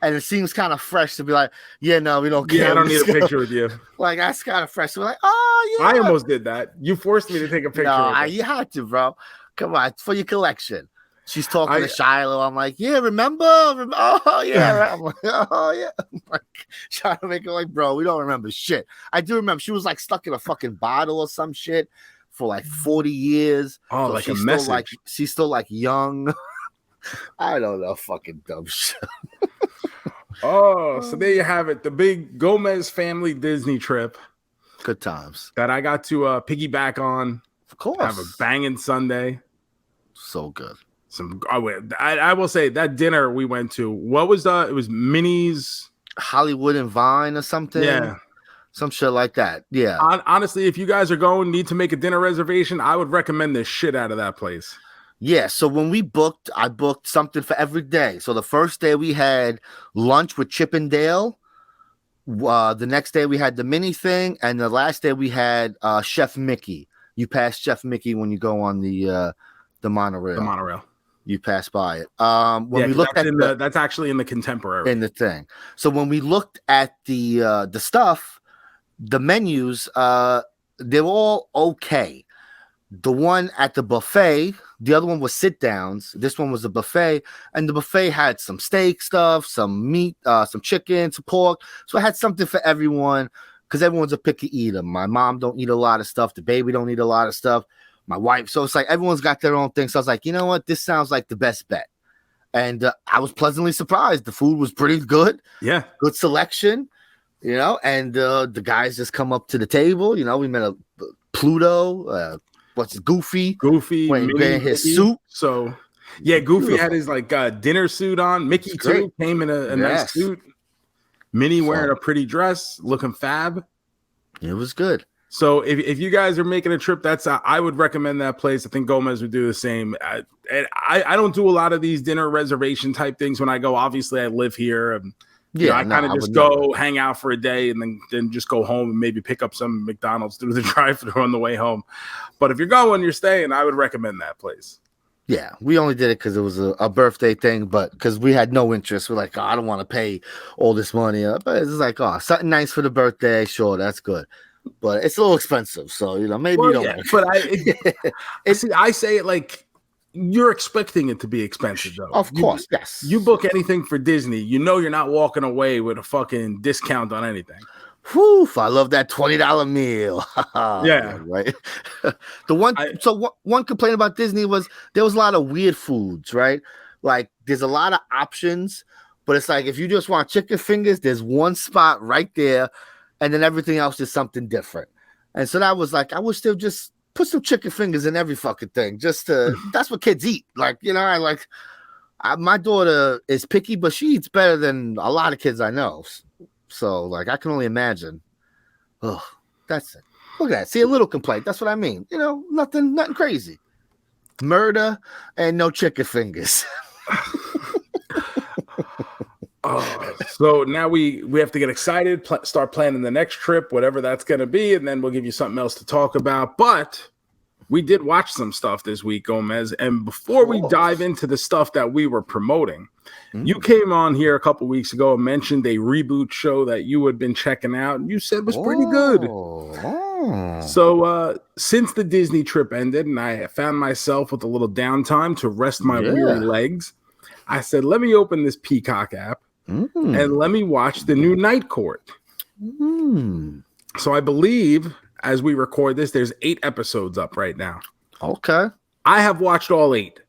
and it seems kind of fresh to be like, we don't care. I don't need a picture with you. Like that's kind of fresh. We're like, oh yeah. I almost did that. You forced me to take a picture. No, you had to, bro. Come on, it's for your collection. She's talking to Shiloh. I'm like, yeah, remember? Oh, yeah. I'm like, oh, yeah. I'm like, trying to make it like, bro, we don't remember shit. I do remember she was like stuck in a fucking bottle or some shit for like 40 years. Oh, so like a message. She's still like young. I don't know. Fucking dumb shit. So there you have it. The big JoeMeZ family Disney trip. Good times. That I got to piggyback on. Of course. Have a banging Sunday. So good. I will say that dinner we went to, what was it was Minnie's Hollywood and Vine or something. Yeah. Some shit like that. Yeah. Honestly, if you guys are going, need to make a dinner reservation, I would recommend the shit out of that place. Yeah. So when I booked something for every day. So the first day we had lunch with Chip and Dale. The next day we had the mini thing. And the last day we had Chef Mickey. You pass Chef Mickey when you go on the monorail. The monorail. You pass by it. When we looked at that's actually in the Contemporary. In the thing. So when we looked at the stuff, the menus, they were all okay. The one at the buffet, the other one was sit downs. This one was a buffet, and the buffet had some steak stuff, some meat, some chicken, some pork. So it had something for everyone because everyone's a picky eater. My mom don't eat a lot of stuff. The baby don't eat a lot of stuff. My wife. So it's like everyone's got their own thing. So I was like, you know what? This sounds like the best bet. And I was pleasantly surprised. The food was pretty good. Yeah. Good selection, and the guys just come up to the table. We met a Pluto, Goofy. Wearing his suit. So, yeah, Goofy had his like dinner suit on. Mickey too came in a nice suit. Minnie wearing a pretty dress, looking fab. It was good. So if you guys are making a trip, I would recommend that place. I think JoeMeZ would do the same. I don't do a lot of these dinner reservation type things when I go. Obviously, I live here. And, I kind of just go hang out for a day and then just go home and maybe pick up some McDonald's through the drive-thru on the way home. But if you're staying, I would recommend that place. Yeah, we only did it because it was a birthday thing, but because we had no interest. We're like, I don't want to pay all this money. But it's like, something nice for the birthday. Sure, that's good. But it's a little expensive, so maybe you don't. Yeah, but I say it like you're expecting it to be expensive, though. Of course, yes. You book anything for Disney, you're not walking away with a fucking discount on anything. Whew, I love that $20 meal. Yeah, right. One complaint about Disney was there was a lot of weird foods, right? Like there's a lot of options, but it's like if you just want chicken fingers, there's one spot right there. And then everything else is something different. And so that was like, I wish they'd just put some chicken fingers in every fucking thing. That's what kids eat. Like, my daughter is picky, but she eats better than a lot of kids I know. So, like, I can only imagine. Oh, that's it. Look at that. See, a little complaint. That's what I mean. Nothing crazy. Murder and no chicken fingers. So now we have to get excited, start planning the next trip, whatever that's going to be, and then we'll give you something else to talk about. But we did watch some stuff this week, JoeMeZ, and before we dive into the stuff that we were promoting, you came on here a couple weeks ago and mentioned a reboot show that you had been checking out, and you said was pretty good. So since the Disney trip ended and I found myself with a little downtime to rest my weary legs, I said, let me open this Peacock app and let me watch the new Night Court. So I believe as we record this, there's 8 episodes up right now. Okay. I have watched all 8.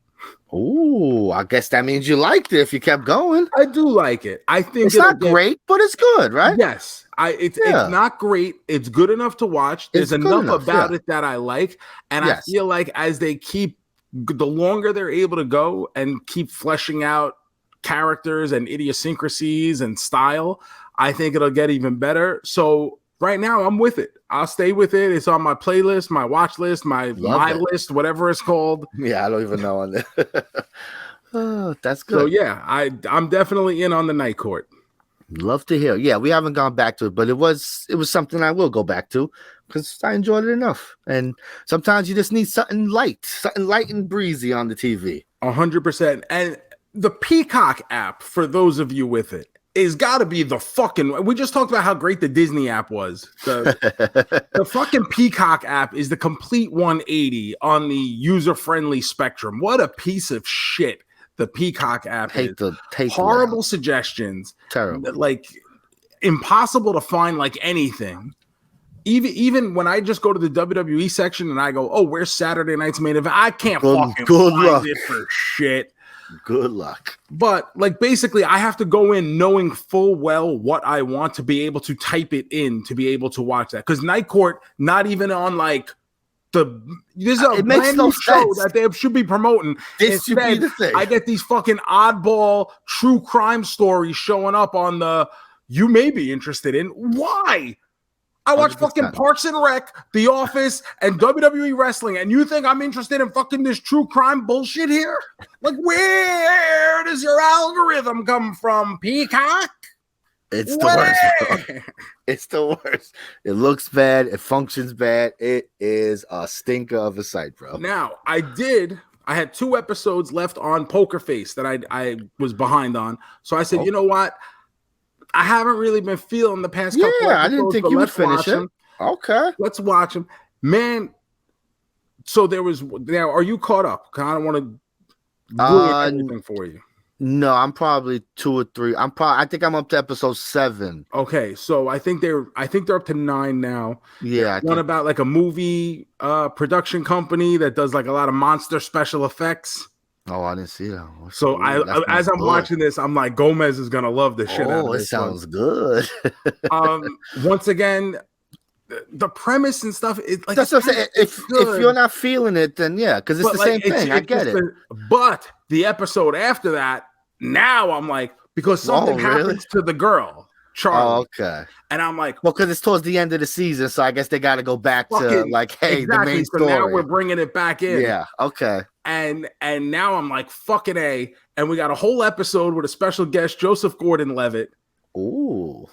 Ooh, I guess that means you liked it if you kept going. I do like it. I think it's not great, but it's good, right? Yes. It's not great. It's good enough to watch. There's enough about it that I like. And I feel like as they keep, the longer they're able to go and keep fleshing out characters and idiosyncrasies and style, I think it'll get even better. So right now I'm with it. I'll stay with it. It's on my playlist, my watch list, my list, whatever it's called. Yeah, I don't even know on that. Oh, that's good. So yeah, I'm definitely in on the Night Court. Love to hear. Yeah, we haven't gone back to it, but it was something I will go back to because I enjoyed it enough. And sometimes you just need something light and breezy on the TV. 100%. And the Peacock app, for those of you with it, is got to be the fucking. We just talked about how great the Disney app was. The fucking Peacock app is the complete 180 on the user-friendly spectrum. What a piece of shit the Peacock app is. Horrible suggestions. Terrible. Like impossible to find like anything. Even when I just go to the WWE section and I go, oh, where's Saturday night's main event? I can't find it for shit. Good luck. But like basically I have to go in knowing full well what I want to be able to type it in to be able to watch that. Because Night Court, not even on like this is a brand new show that they should be promoting. This should be the thing. I get these fucking oddball true crime stories showing up on the you may be interested in. Why? I watch fucking Parks and Rec, The Office, and WWE wrestling, and you think I'm interested in fucking this true crime bullshit here? Like, where does your algorithm come from, Peacock? It's the worst, bro. It's the worst. It looks bad. It functions bad. It is a stinker of a site, bro. Now, I had 2 episodes left on Poker Face that I was behind on. So I said, you know what? I haven't really been feeling the past couple episodes. I didn't think you would finish it. Okay. Let's watch them. Man, so now, are you caught up? I don't want to ruin everything for you. No, I'm probably 2 or 3. I think I'm up to episode 7. Okay, so I think they're up to 9 now. Yeah. One about like a movie production company that does like a lot of monster special effects. Oh, I didn't see that. So as I'm watching this, I'm like, Gomez is gonna love this shit. Oh, it sounds good. Once again, the premise and stuff. Like, that's what I'm saying. If you're not feeling it, then yeah, because it's the same thing. I get it. But the episode after that, now I'm like, because something happens to the girl, Charlie. Oh, okay. And I'm like, well, because it's towards the end of the season, so I guess they got to go back to like, hey, the main story. So now we're bringing it back in. Yeah. Okay. And now I'm like, fucking A. And we got a whole episode with a special guest, Joseph Gordon-Levitt. Ooh.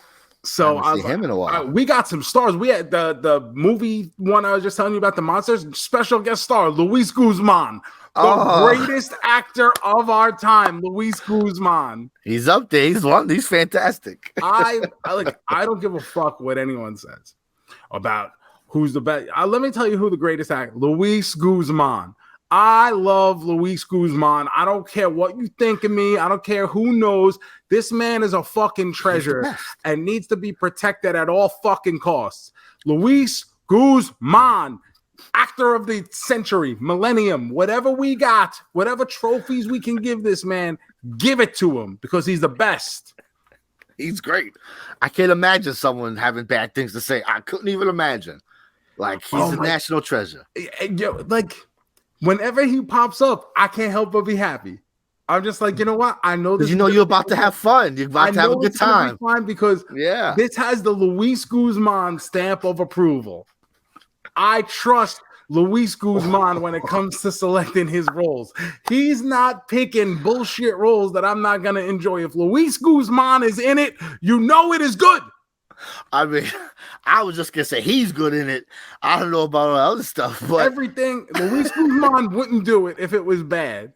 So I haven't seen him in a while. We got some stars. We had the movie one I was just telling you about, the monsters. Special guest star Luis Guzman, the greatest actor of our time, Luis Guzman. He's up there. He's fantastic. I don't give a fuck what anyone says about who's the best. Let me tell you who the greatest actor, Luis Guzman. I love Luis Guzman. I don't care what you think of me. I don't care who knows. This man is a fucking treasure and needs to be protected at all fucking costs. Luis Guzman, actor of the century, millennium, whatever we got, whatever trophies we can give this man, give it to him because he's the best. He's great. I can't imagine someone having bad things to say. I couldn't even imagine. Like, he's a national treasure. Like, whenever he pops up, I can't help but be happy. I'm just like, you know what? I know this. You know you're about to have fun. You're about to have a good time. Fun because this has the Luis Guzman stamp of approval. I trust Luis Guzman when it comes to selecting his roles. He's not picking bullshit roles that I'm not gonna enjoy. If Luis Guzman is in it, you know it is good. I mean, I was just gonna say he's good in it. I don't know about all the other stuff, but everything Luis Guzman wouldn't do it if it was bad.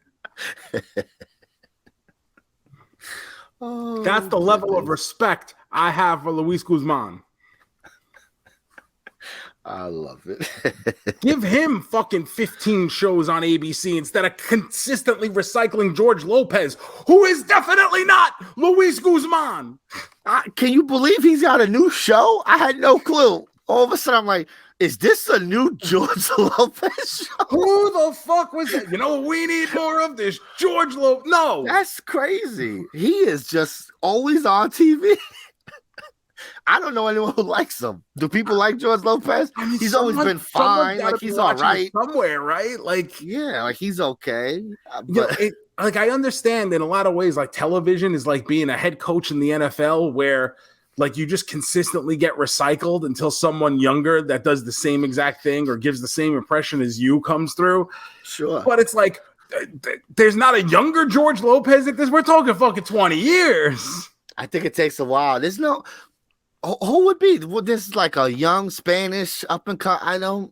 That's the level of respect I have for Luis Guzman. I love it. Give him fucking 15 shows on ABC instead of consistently recycling George Lopez, who is definitely not Luis Guzman. Can you believe he's got a new show? I had no clue. All of a sudden, I'm like, is this a new George Lopez show? Who the fuck was that? You know what we need more of? This George Lopez. No. That's crazy. He is just always on TV. I don't know anyone who likes him. Do people like George Lopez? I mean, he's always been fine. Like he's all right somewhere, right? Like, yeah, like he's okay. But like I understand in a lot of ways, like television is like being a head coach in the NFL, where like you just consistently get recycled until someone younger that does the same exact thing or gives the same impression as you comes through. Sure, but it's like there's not a younger George Lopez at this. We're talking fucking 20 years. I think it takes a while. There's no. Who would be? Well, this is like a young Spanish up and cut. I don't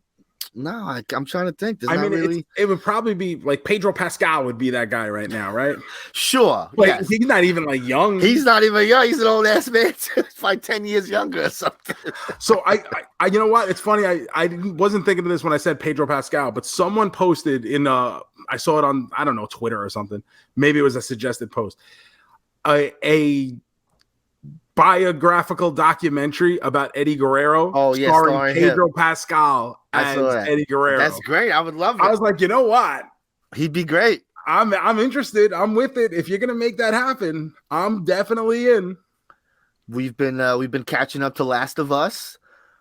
know. I'm trying to think. I mean, really... it would probably be like Pedro Pascal would be that guy right now, right? Sure. Like, yes. He's not even like young. He's not even young. He's an old ass man. It's like 10 years younger or something. So I you know what? It's funny. I wasn't thinking of this when I said Pedro Pascal, but someone posted in I saw it on, I don't know, Twitter or something. Maybe it was a suggested post. A biographical documentary about Eddie Guerrero. Oh, yeah, starring Pedro Pascal as Eddie Guerrero. That's great. I would love it. I was like, you know what? He'd be great. I'm interested. I'm with it. If you're gonna make that happen, I'm definitely in. We've been catching up to Last of Us,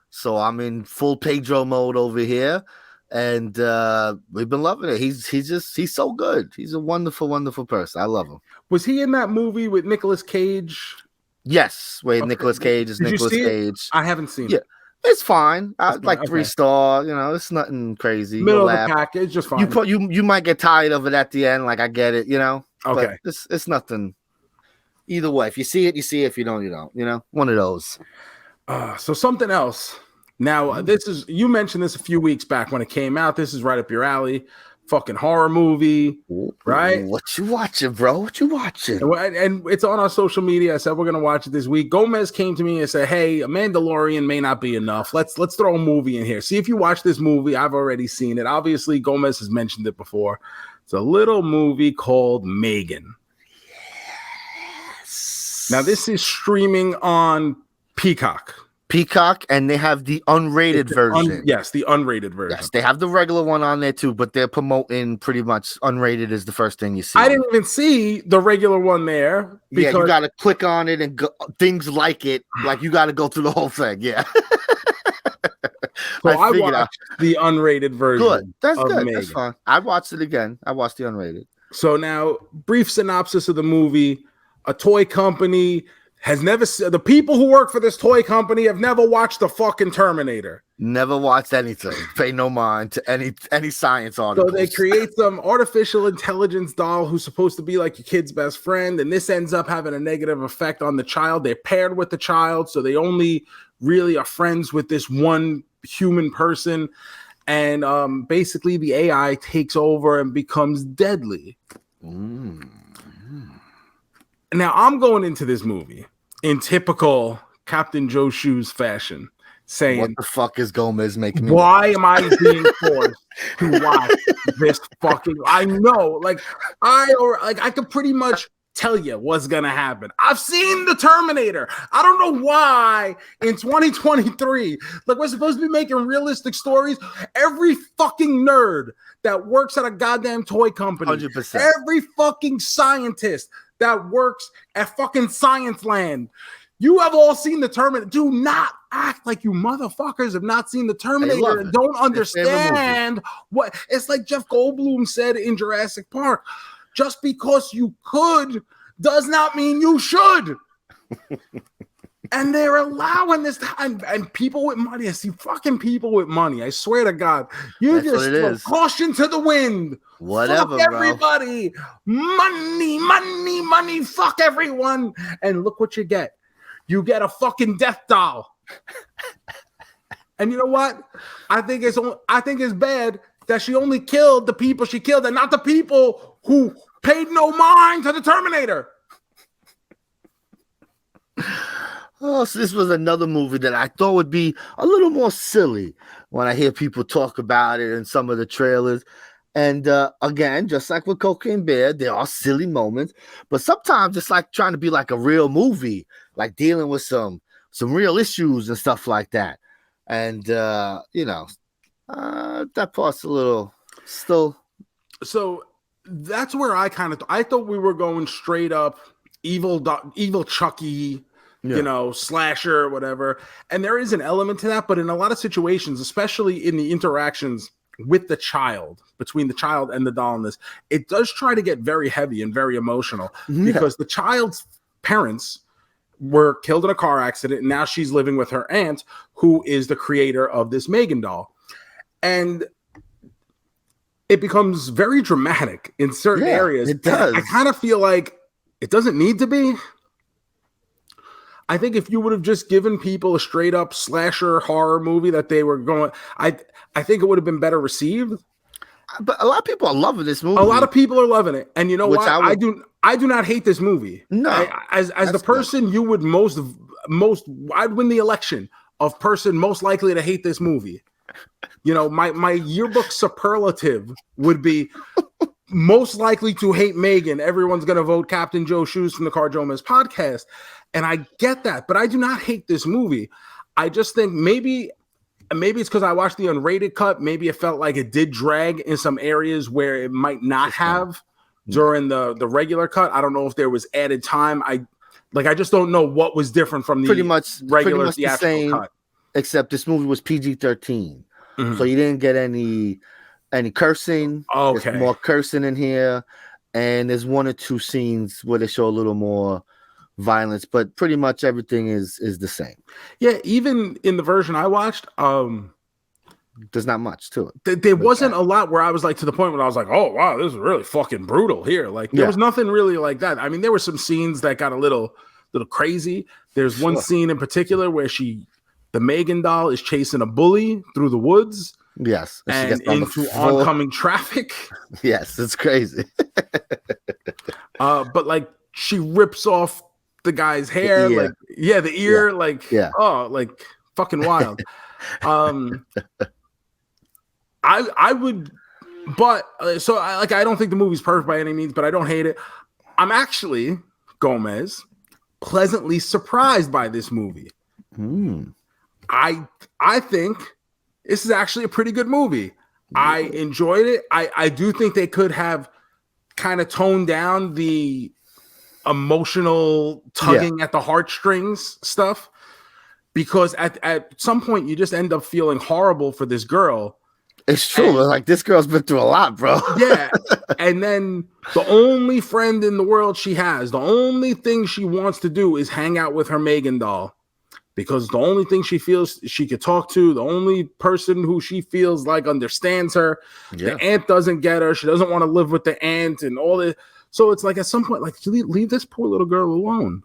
so I'm in full Pedro mode over here, and we've been loving it. He's so good. He's a wonderful, wonderful person. I love him. Was he in that movie with Nicolas Cage? Yes, where Nicolas Cage is Nicolas Cage. I haven't seen it. Yeah, it's fine. Like 3-star. You know, it's nothing crazy. Middle of the pack. It's just fine. You might get tired of it at the end. Like I get it. You know. Okay. But it's nothing. Either way, if you see it, you see it. If you don't, you don't. You know, one of those. So something else. Now, this is, you mentioned this a few weeks back when it came out. This is right up your alley. Fucking horror movie, right? What you watching, bro? What you watching? And it's on our social media. I said we're gonna watch it this week. JoeMeZ came to me and said, "Hey, a Mandalorian may not be enough. Let's throw a movie in here. See if you watch this movie. I've already seen it. Obviously, JoeMeZ has mentioned it before. It's a little movie called Megan. Yes. Now this is streaming on Peacock. And they have the unrated version. Yes, the unrated version. Yes, they have the regular one on there too, but they're promoting pretty much unrated is the first thing you see. I didn't even see the regular one there. Yeah, you got to click on it and go, things like it. Like you got to go through the whole thing. Yeah. So I watched the unrated version. Good. That's good. Megan. That's fine. I watched it again. I watched the unrated. So now, brief synopsis of the movie: a toy company the people who work for this toy company have never watched the fucking Terminator. Never watched anything. Pay no mind to any science articles. So they create some artificial intelligence doll who's supposed to be like your kid's best friend, and this ends up having a negative effect on the child. They're paired with the child, so they only really are friends with this one human person, and basically the AI takes over and becomes deadly. Now I'm going into this movie in typical Captain Joe Shoes fashion, saying, "What the fuck is JoeMeZ making me? Why am I being forced to watch this fucking?" I know, I could pretty much tell you what's gonna happen. I've seen the Terminator. I don't know why in 2023, like we're supposed to be making realistic stories. Every fucking nerd that works at a goddamn toy company, 100%. Every fucking scientist that works at fucking Science Land. You have all seen the Terminator. Do not act like you motherfuckers have not seen the Terminator and don't understand what it's like. Jeff Goldblum said in Jurassic Park, just because you could does not mean you should. And they're allowing this and people with money. I see fucking people with money. I swear to God, you just throw caution to the wind. Whatever, fuck everybody. Bro. Money. Fuck everyone. And look what you get. You get a fucking death doll. And you know what? I think it's bad that she only killed the people she killed, and not the people who paid no mind to the Terminator. Oh, so this was another movie that I thought would be a little more silly when I hear people talk about it in some of the trailers. And again, just like with Cocaine Bear, there are silly moments, but sometimes it's like trying to be like a real movie, like dealing with some real issues and stuff like that. And that part's a little still. So that's where I thought we were going straight up evil Chucky, slasher or whatever. And there is an element to that, but in a lot of situations, especially in the interactions with the child, between the child and the doll in this, it does try to get very heavy and very emotional because the child's parents were killed in a car accident, and now she's living with her aunt, who is the creator of this Megan doll. And it becomes very dramatic in certain areas. It does. I kind of feel like it doesn't need to be. I think if you would have just given people a straight up slasher horror movie that they were going, I think it would have been better received. But a lot of people are loving this movie. A lot of people are loving it, and you know what? I do not hate this movie. No, as the person you would most, I'd win the election of person most likely to hate this movie. My yearbook superlative would be most likely to hate Megan. Everyone's going to vote Captain Joe Shoes from the Car JoeMeZ podcast. And I get that, but I do not hate this movie. I just think maybe it's because I watched the unrated cut. Maybe it felt like it did drag in some areas where it might not have during the regular cut. I don't know if there was added time. I just don't know what was different from the regular theatrical cut. Except this movie was PG-13. So you didn't get any cursing. Okay. There's more cursing in here. And there's one or two scenes where they show a little more violence, but pretty much everything is the same. Yeah, even in the version I watched, there's not much to it. There wasn't a lot where I was like to the point where I was like, oh wow, this is really fucking brutal here. Like there was nothing really like that. I mean, there were some scenes that got a little crazy. There's one scene in particular where the Megan doll is chasing a bully through the woods. Yes. And into oncoming traffic. Yes, it's crazy. But like she rips off the guy's hair, the ear, fucking wild. I would, but so I don't think the movie's perfect by any means, but I don't hate it. I'm actually, JoeMeZ, pleasantly surprised by this movie. I think this is actually a pretty good movie. I enjoyed it. I do think they could have kind of toned down the emotional tugging at the heartstrings stuff, because at some point you just end up feeling horrible for this girl. It's true. Like, this girl's been through a lot, bro. Yeah. And then the only friend in the world she has, the only thing she wants to do is hang out with her Megan doll, because the only thing she feels she could talk to, the only person who she feels like understands her, the aunt doesn't get her. She doesn't want to live with the aunt and all this. So it's like at some point, like, leave this poor little girl alone.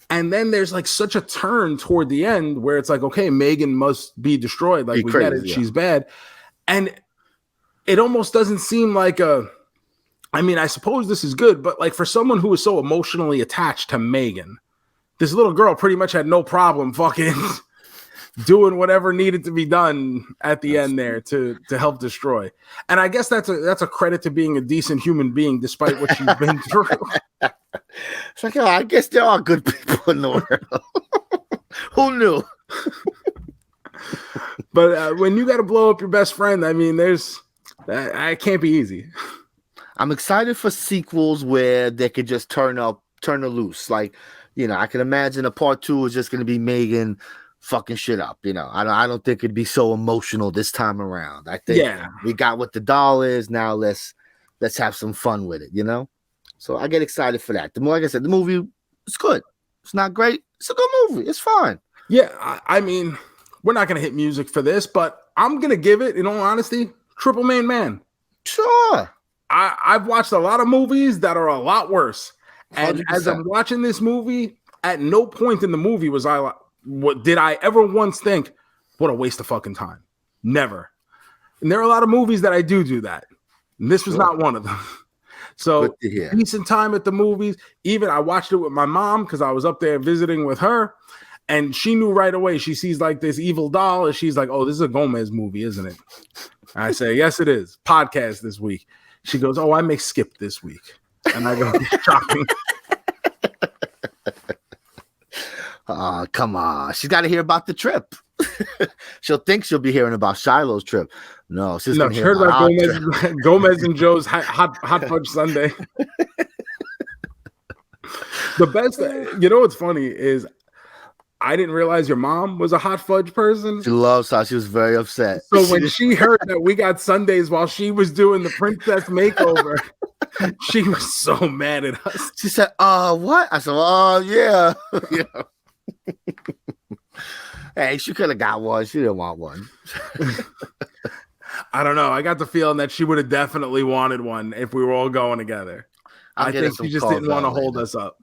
And then there's like such a turn toward the end where it's like, okay, Megan must be destroyed. Like, we get it. She's bad. And it almost doesn't seem like I mean, I suppose this is good, but like for someone who is so emotionally attached to Megan, this little girl pretty much had no problem fucking doing whatever needed to be done at the end there to help destroy. And I guess that's a credit to being a decent human being despite what she's been through. It's like, I guess there are good people in the world. Who knew? But when you got to blow up your best friend, I mean, it can't be easy. I'm excited for sequels where they could just turn her loose. Like, I can imagine a part 2 is just going to be Megan fucking shit up. I don't think it'd be so emotional this time around. I think we got what the doll is. Now let's have some fun with it, So I get excited for that. Like I said, the movie is good. It's not great. It's a good movie. It's fine. Yeah, I mean, we're not going to hit music for this, but I'm going to give it, in all honesty, Triple Main Man. Sure. I've watched a lot of movies that are a lot worse. And 100%. As I'm watching this movie, at no point in the movie did I ever once think, what a waste of fucking time. Never. And there are a lot of movies that I do that. And this was not one of them. So decent time at the movies. Even I watched it with my mom because I was up there visiting with her, and she knew right away. She sees like this evil doll, and she's like, "Oh, this is a JoeMeZ movie, isn't it?" I say, "Yes, it is." Podcast this week. She goes, "Oh, I may skip this week," and I go, "Shocking." Come on. She's got to hear about the trip. She'll think she'll be hearing about Shiloh's trip. No, she's going to hear about JoeMeZ and Joe's hot fudge sundae. The best, you know what's funny is I didn't realize your mom was a hot fudge person. She loves how she was very upset. So when she heard that we got sundaes while she was doing the princess makeover, she was so mad at us. She said, what? I said, oh, yeah. Hey, she could have got one. She didn't want one. I don't know. I got the feeling that she would have definitely wanted one if we were all going together. I think she just didn't want to hold us up.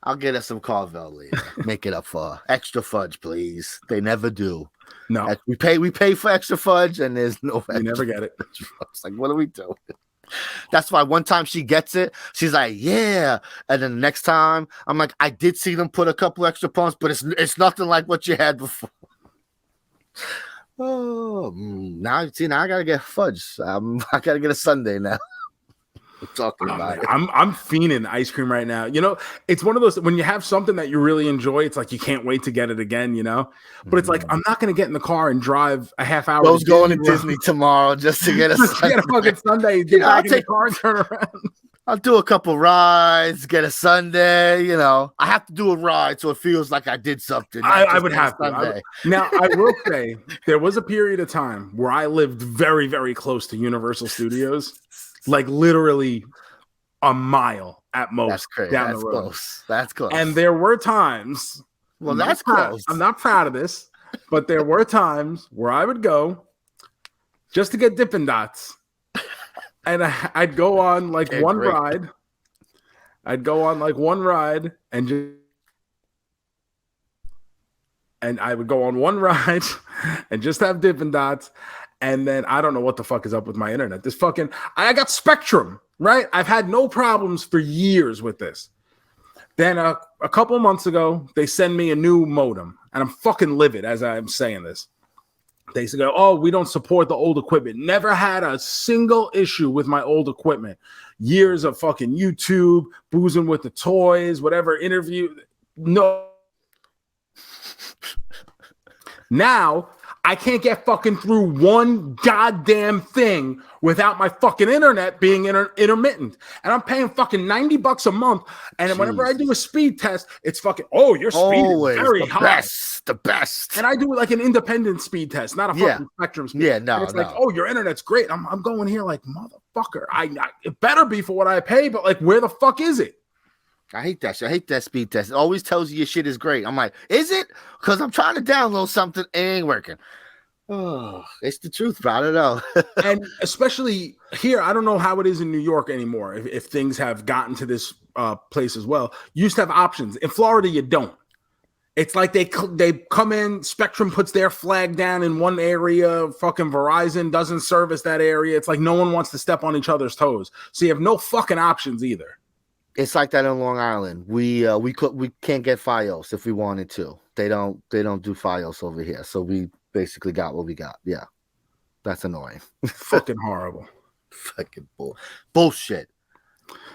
I'll get us some Carvel later. Make it up for extra fudge, please. They never do. No, we pay for extra fudge, and there's no. You never get it. It's like, what do we do? That's why one time she gets it, she's like, yeah. And then the next time, I'm like, I did see them put a couple extra pumps, but it's nothing like what you had before. Oh, now I gotta get fudge. I gotta get a sundae now. We're talking about it. I'm fiending ice cream right now. You know, it's one of those when you have something that you really enjoy, it's like you can't wait to get it again, you know? But it's like I'm not gonna get in the car and drive a half hour. I was going to Disney tomorrow just to get a fucking sundae. Get back in the car and turn around. I'll do a couple rides, get a sundae, you know. I have to do a ride so it feels like I did something. I would have to. Now, I will say there was a period of time where I lived very, very close to Universal Studios. Like literally a mile at most. That's crazy. Down that's the road. Close. That's close. And there were times. Well, that's close. I'm not proud of this, but there were times where I would go just to get Dippin' Dots, and I'd go on like one ride. I'd go on like one ride and I would go on one ride and just have Dippin' Dots. And then I don't know what the fuck is up with my internet. I got Spectrum, right? I've had no problems for years with this. Then a couple of months ago, they send me a new modem, and I'm fucking livid as I'm saying this. They say, "Oh, we don't support the old equipment." Never had a single issue with my old equipment. Years of fucking YouTube, boozing with the toys, whatever interview. No. Now I can't get fucking through one goddamn thing without my fucking internet being intermittent. And I'm paying fucking $90 a month. And whenever I do a speed test, it's fucking, oh, your speed is very high. The best. And I do it like an independent speed test, not a fucking Spectrum speed. Yeah, no, and it's like, oh, your internet's great. I'm going here like, motherfucker. It better be for what I pay, but like, where the fuck is it? I hate that shit. I hate that speed test. It always tells you your shit is great. I'm like, is it? Because I'm trying to download something. It ain't working. Oh, it's the truth, bro. I don't know. And especially here, I don't know how it is in New York anymore. If things have gotten to this place as well, you used to have options. In Florida, you don't. It's like they come in, Spectrum puts their flag down in one area, fucking Verizon doesn't service that area. It's like no one wants to step on each other's toes. So you have no fucking options either. It's like that in Long Island. We can't get Fios if we wanted to. They don't do Fios over here. So we basically got what we got. Yeah. That's annoying. Fucking horrible. Fucking bullshit.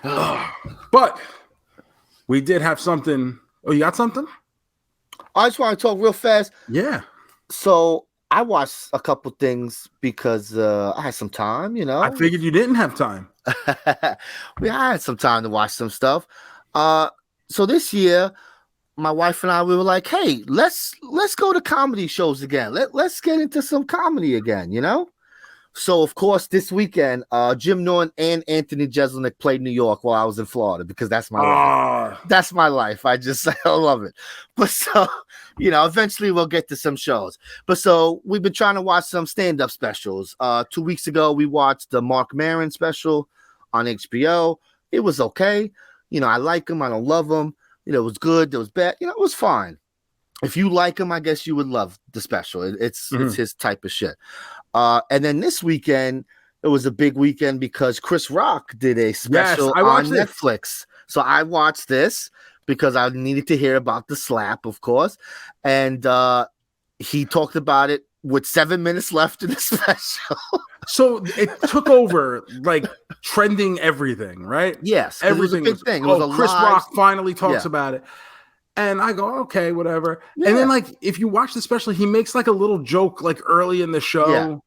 But we did have something. Oh, you got something? I just want to talk real fast. Yeah. So I watched a couple things because I had some time, you know. I figured you didn't have time. I had some time to watch some stuff. So this year, my wife and I, we were like, hey, let's go to comedy shows again. Let's get into some comedy again, you know? So, of course, this weekend, Jim Norton and Anthony Jeselnik played New York while I was in Florida because that's my life. That's my life. I love it. But so, you know, eventually we'll get to some shows. But so we've been trying to watch some stand-up specials. 2 weeks ago, we watched the Mark Maron special on HBO. It was okay. You know, I like him. I don't love him. You know, it was good. It was bad. You know, it was fine. If you like him, I guess you would love the special. It's his type of shit. And then this weekend, it was a big weekend because Chris Rock did a special I on watched it. Netflix. So I watched this because I needed to hear about the slap, of course. And he talked about it with 7 minutes left in the special. So it took over like trending everything, right? Yes, Everything was a big thing. It was a Chris live... Rock finally talks about it. And I go, okay, whatever. Yeah. And then like if you watch the special, he makes like a little joke like early in the show.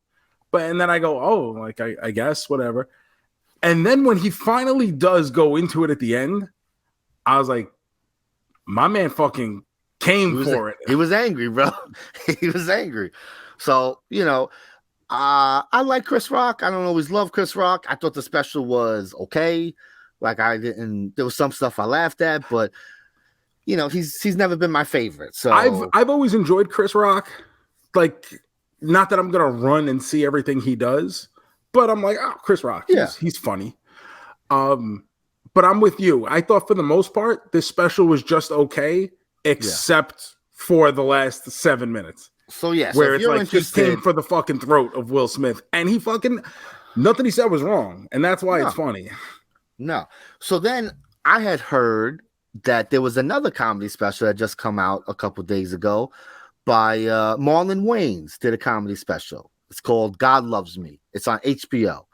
Yeah. And then I go, oh, like I guess whatever. And then when he finally does go into it at the end, I was like, my man fucking came for it. He was angry, bro. He was angry. So, you know, I like Chris Rock. I don't always love Chris Rock. I thought the special was okay. Like there was some stuff I laughed at, but you know, he's never been my favorite. So I've always enjoyed Chris Rock. Like, not that I'm gonna run and see everything he does, but I'm like, oh, Chris Rock. He's funny. But I'm with you. I thought for the most part, this special was just okay, except for the last 7 minutes. So yeah, where it's like he came for the fucking throat of Will Smith, and he fucking nothing he said was wrong, and that's why it's funny. No. So then I had heard that there was another comedy special that just come out a couple days ago by Marlon Wayans did a comedy special. It's called God Loves Me. It's on HBO.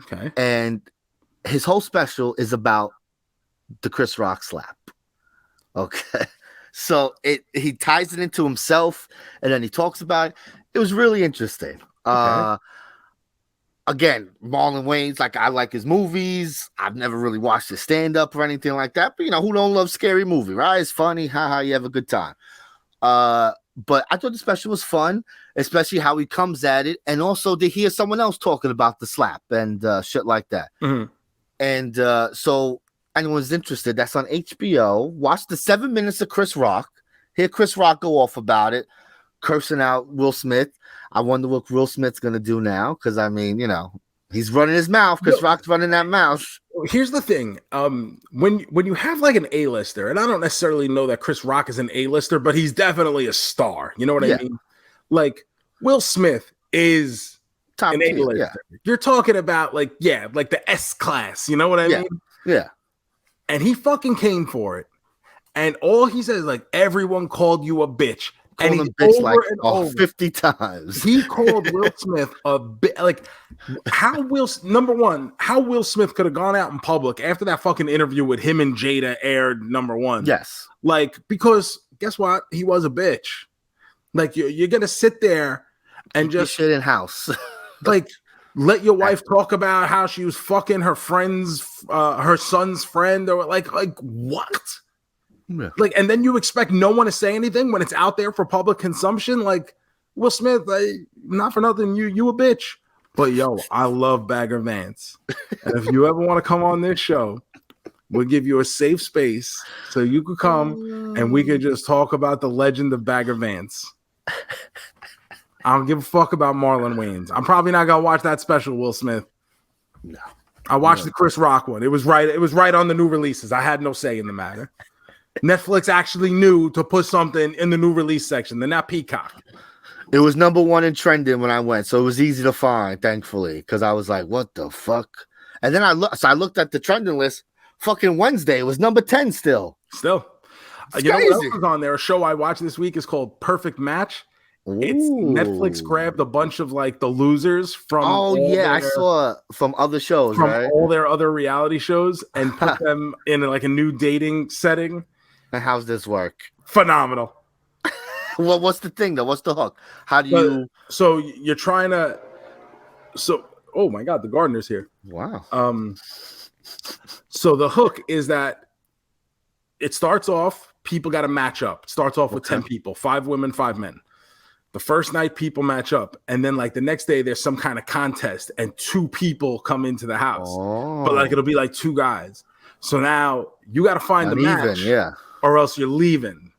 Okay. And his whole special is about the Chris Rock slap. Okay. So he ties it into himself and then he talks about it. It was really interesting. Okay. Again, Marlon Wayans, like I like his movies. I've never really watched his stand-up or anything like that. But you know, who don't love scary movie, right? It's funny. Haha, you have a good time. But I thought the special was fun, especially how he comes at it, and also to hear someone else talking about the slap and shit like that. Mm-hmm. And so anyone's interested, that's on HBO. Watch the 7 minutes of Chris Rock. Hear Chris Rock go off about it, cursing out Will Smith. I wonder what Will Smith's gonna do now, because I mean, you know, he's running his mouth. Chris Rock's running that mouth. Here's the thing: when you have like an A-lister, and I don't necessarily know that Chris Rock is an A-lister, but he's definitely a star. You know what I mean? Like Will Smith is top an A-lister. Yeah. You're talking about like the S class. You know what I mean? Yeah. And he fucking came for it, and all he says is like, everyone called you a bitch. And he's bitch like 50 times. He called Will Smith a bit like how Will Smith could have gone out in public after that fucking interview with him and Jada aired number one. Yes. Like, because guess what? He was a bitch. Like you're gonna sit there and just shit in house. Like let your wife talk about how she was fucking her son's friend, or like what? Yeah. Like, and then you expect no one to say anything when it's out there for public consumption. Like Will Smith, not for nothing, you a bitch. But yo, I love Bagger Vance, and if you ever want to come on this show, we'll give you a safe space so you could come and we could just talk about the legend of Bagger Vance. I don't give a fuck about Marlon Wayans. I'm probably not gonna watch that special, Will Smith. No, I watched the Chris Rock one. It was right on the new releases. I had no say in the matter. Netflix actually knew to put something in the new release section. They're not Peacock. It was number one in trending when I went, so it was easy to find, thankfully, because I was like, what the fuck? And then I looked at the trending list. Fucking Wednesday, it was number 10 still. You know what else is on there? A show I watched this week is called Perfect Match. It's Netflix grabbed a bunch of like the losers from I saw from other shows, from right? all their other reality shows, and put them in like a new dating setting. And how's this work? Phenomenal. Well, what's the thing though? What's the hook? How do you? So you're trying to. So oh my God, the gardener's here. Wow. So the hook is that it starts off. People got to match up. It starts off with 10 people, 5 women, 5 men. The first night people match up, and then like the next day there's some kind of contest, and 2 people come into the house. But like it'll be like 2 guys. So now you got to find the match, or else you're leaving.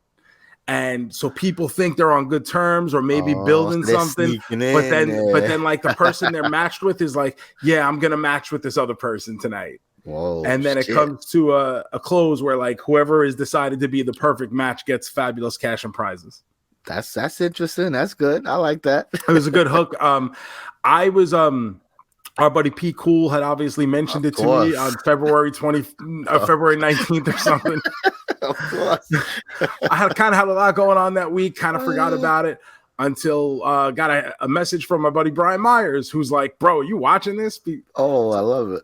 And so people think they're on good terms, or maybe building something. But then like the person they're matched with is like, yeah, I'm gonna match with this other person tonight. Whoa, and then it comes to a close where like whoever is decided to be the perfect match gets fabulous cash and prizes. That's interesting. That's good. I like that. It was a good hook. I Our buddy P. Cool had obviously mentioned it to me on February 19th or something. Of course. I had kind of had a lot going on that week, kind of forgot about it until got a message from my buddy Brian Myers, who's like, bro, are you watching this? Oh, I love it.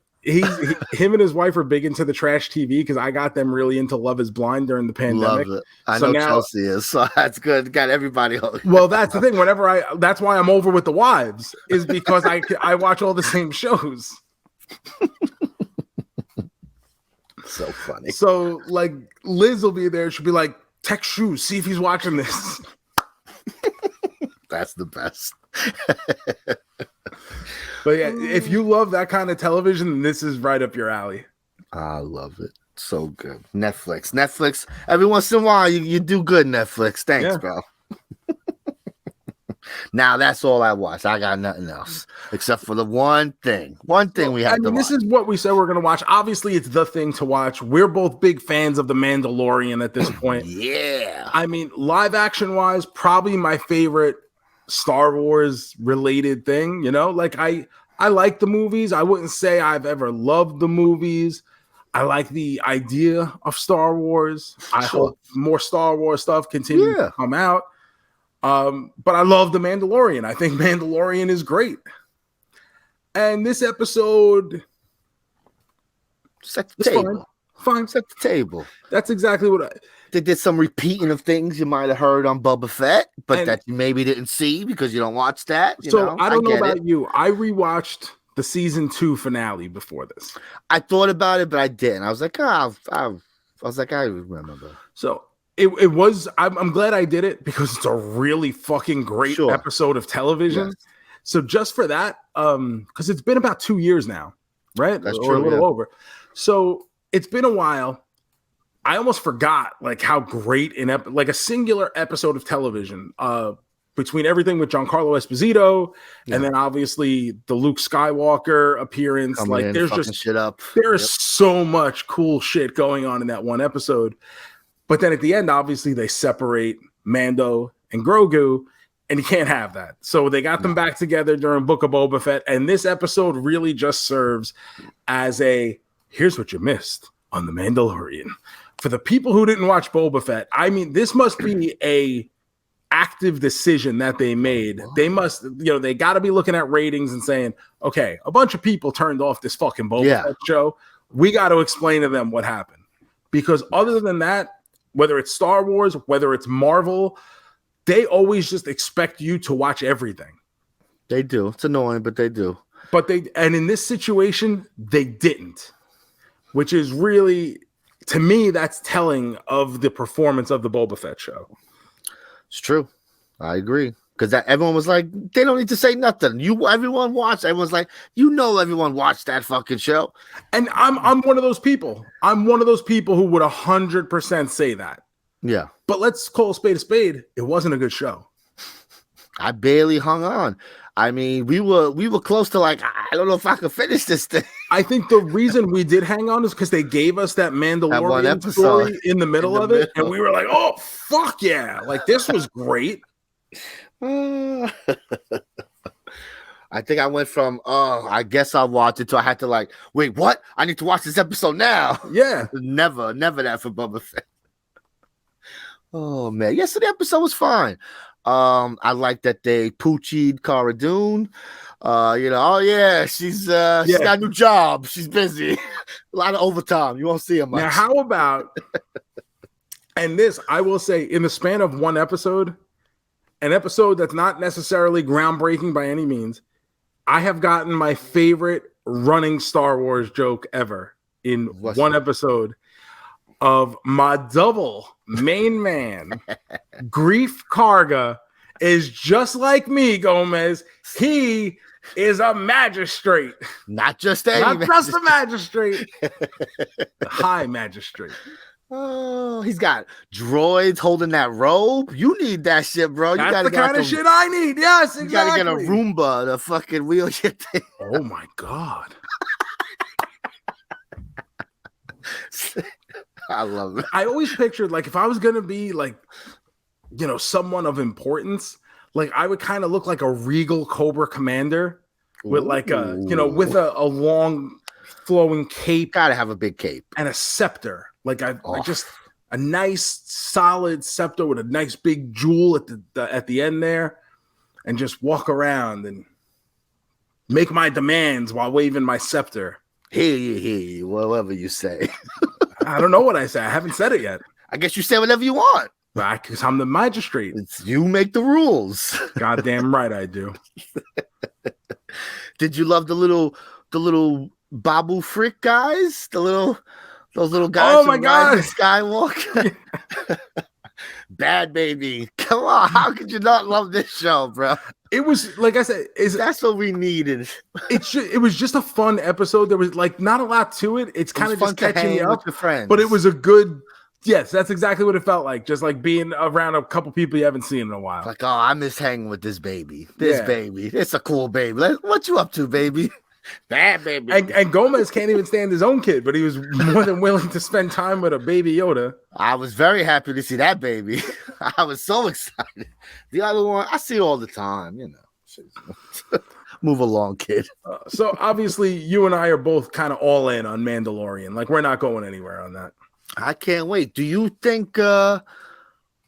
Him and his wife are big into the trash TV because I got them really into Love is Blind during the pandemic. Love it. I know Chelsea is, so that's good. Got everybody on. Well, that's the thing. That's why I'm over with the wives, is because I watch all the same shows. So funny. So like Liz will be there. She'll be like, text Shu, see if he's watching this. That's the best. But yeah, if you love that kind of television, this is right up your alley. I love it. So good. Netflix. Every once in a while, you do good, Netflix. Thanks, bro. Now that's all I watch. I got nothing else except for the one thing we have to watch. This is what we said we're going to watch. Obviously, it's the thing to watch. We're both big fans of The Mandalorian at this point. Yeah. I mean, live action wise, probably my favorite Star Wars related thing. You know, like I like the movies. I wouldn't say I've ever loved the movies. I like the idea of Star Wars. I hope more Star Wars stuff continues to come out. But I love The Mandalorian. I think Mandalorian is great. And this episode set the table. Fine. Set the table. That's exactly what they did. Some repeating of things you might have heard on Boba Fett, but that you maybe didn't see because you don't watch that. I don't know about you. I rewatched the season 2 finale before this. I thought about it, but I didn't. I was like, I remember. So it was. I'm glad I did it because it's a really fucking great episode of television. Yes. So just for that, because it's been about 2 years now, right? That's or true, a little over. So it's been a while. I almost forgot like how great like a singular episode of television, between everything with Giancarlo Esposito and then obviously the Luke Skywalker appearance. Like there's just shit up. There is so much cool shit going on in that one episode. But then at the end, obviously they separate Mando and Grogu, and you can't have that. So they got them back together during Book of Boba Fett, and this episode really just serves as here's what you missed on The Mandalorian. For the people who didn't watch Boba Fett, I mean, this must be a active decision that they made. They must, they got to be looking at ratings and saying, okay, a bunch of people turned off this fucking Boba Fett show. We got to explain to them what happened. Because other than that, whether it's Star Wars, whether it's Marvel, they always just expect you to watch everything. They do. It's annoying, but they do. And in this situation, they didn't, which is really, to me, that's telling of the performance of the Boba Fett show. It's true. I agree. Because everyone was like, they don't need to say nothing. Everyone watched. Everyone's like, everyone watched that fucking show. And I'm one of those people. I'm one of those people who would 100% say that. Yeah. But let's call a spade a spade. It wasn't a good show. I barely hung on. I mean, we were close to like, I don't know if I could finish this thing. I think the reason we did hang on is because they gave us that Mandalorian story in the middle of it. And we were like, oh, fuck yeah. Like, this was great. I think I went from, I guess I'll watch it to I had to like, wait, what? I need to watch this episode now. Yeah. Never that for Boba Fett. Oh, man. Yesterday episode was fine. I like that they poochied Cara Dune. She's got a new job. She's busy. A lot of overtime. You won't see her much. Now, how about, and this, I will say, in the span of one episode, an episode that's not necessarily groundbreaking by any means, I have gotten my favorite running Star Wars joke ever in one episode of my double main man, Grief Karga, is just like me, Gomez. He is a magistrate. Not just a magistrate. High magistrate. Oh, he's got droids holding that robe. You need that shit, bro. That's the kind of shit I need. Yes, exactly. You gotta get a Roomba to fucking wheel your thing. Oh my God. I love it. I always pictured, like, if I was gonna be like, someone of importance, like I would kind of look like a regal Cobra commander. with like with a long flowing cape. Gotta have a big cape and a scepter. Like I just a nice solid scepter with a nice big jewel at the end there, and just walk around and make my demands while waving my scepter. Hear you, whatever you say. I don't know what I say. I haven't said it yet. I guess you say whatever you want. Because I'm the magistrate. You make the rules. Goddamn right I do. Did you love the little Babu Frick guys? Those little guys. Oh my God, Skywalker. Bad baby. Come on, how could you not love this show, bro? It was like I said, that's what we needed. It was just a fun episode. There was like not a lot to it. It's kind of just catching you up, with your friends. But it was a good. Yes, that's exactly what it felt like. Just like being around a couple people you haven't seen in a while. Like, oh, I miss hanging with this baby. Baby, it's a cool baby. What you up to, baby? Bad baby. And JoeMeZ can't even stand his own kid, but he was more than willing to spend time with a baby Yoda. I was very happy to see that baby. I was so excited. The other one, I see it all the time, Move along, kid. So obviously, you and I are both kind of all in on Mandalorian. Like, we're not going anywhere on that. I can't wait. Do you think,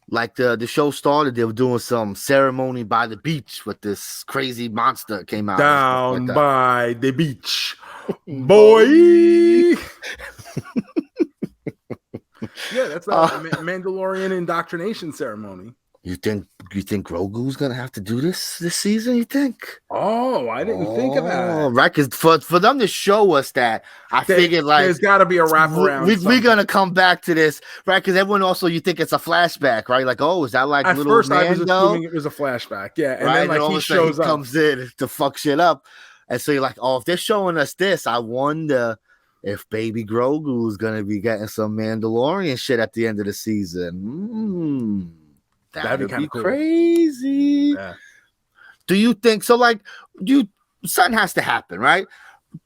like the show started, they were doing some ceremony by the beach with this crazy monster came out down by the beach, boy? Yeah, that's the Mandalorian indoctrination ceremony. You think Grogu's gonna have to do this season? You think? Oh, I didn't think of that. Right, because for them to show us that, I figured like there's got to be a wraparound. We're gonna come back to this, right? Because everyone also you think it's a flashback, right? Like, oh, is that like at little first Mando? I was assuming it was a flashback, yeah. And right? then like and he shows up, comes in to fuck shit up, and so you're like, oh, if they're showing us this, I wonder if Baby Grogu's gonna be getting some Mandalorian shit at the end of the season. That'd be cool. Crazy. Yeah. Do you think so? Like, something has to happen, right?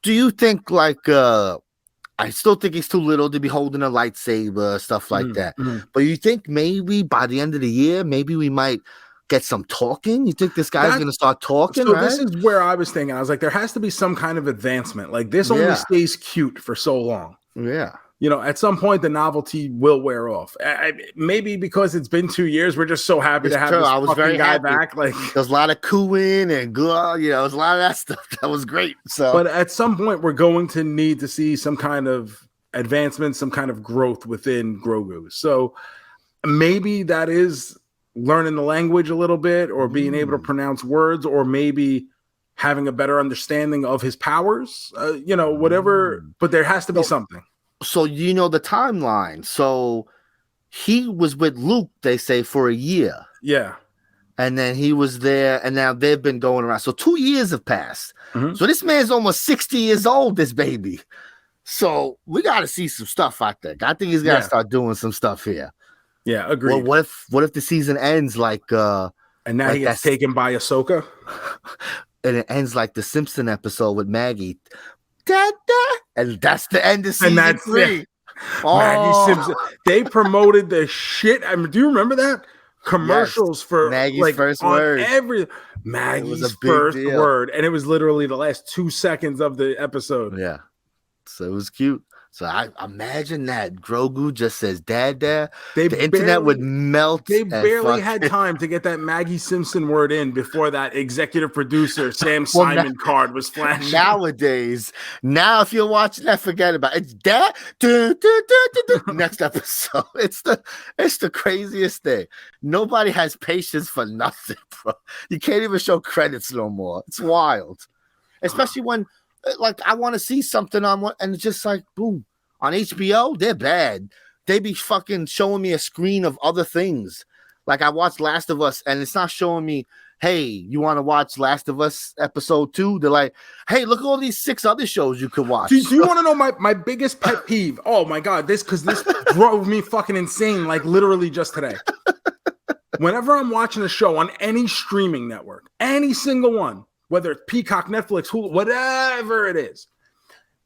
Do you think like I still think he's too little to be holding a lightsaber, stuff like that. But you think maybe by the end of the year, maybe we might get some talking? You think this guy's gonna start talking? So right? this is where I was thinking. I was like, there has to be some kind of advancement. Like this only stays cute for so long. Yeah. At some point the novelty will wear off. Maybe because it's been 2 years, we're just so happy to have this fucking guy back. Like there's a lot of cooing and there's a lot of that stuff. That was great. So, but at some point we're going to need to see some kind of advancement, some kind of growth within Grogu. So maybe that is learning the language a little bit, or being able to pronounce words, or maybe having a better understanding of his powers. Whatever. But there has to be something. So the timeline. So he was with Luke, they say, for a year. Yeah. And then he was there, and now they've been going around. So 2 years have passed. So this man's almost 60 years old, this baby. So we got to see some stuff out there. I think he's got to start doing some stuff here. Yeah, agreed. Well, what if the season ends like and now like he gets taken by Ahsoka? And it ends like the Simpson episode with Maggie. And that's the end of season 3. Yeah. Maggie Simpson. They promoted the shit. Do you remember that? Commercials for Maggie's first word. Maggie's first word. And it was literally the last 2 seconds of the episode. Yeah. So it was cute. So I imagine that Grogu just says "Dad, Dad." The internet would melt. They barely had time to get that Maggie Simpson word in before that executive producer Sam Simon card was flashing. Nowadays, if you're watching that, forget about it. It's Dad. Next episode. It's the craziest thing. Nobody has patience for nothing, bro. You can't even show credits no more. It's wild, especially when. Like I want to see something on one, and it's just like boom on HBO. They're bad. They be fucking showing me a screen of other things. Like I watched Last of Us, and it's not showing me, hey, you want to watch Last of Us episode 2? They're like, hey, look at all these 6 other shows you could watch. Do you want to know my biggest pet peeve? Oh my god, this drove me fucking insane. Like literally just today. Whenever I'm watching a show on any streaming network, any single one. Whether it's Peacock, Netflix, Hulu, whatever it is.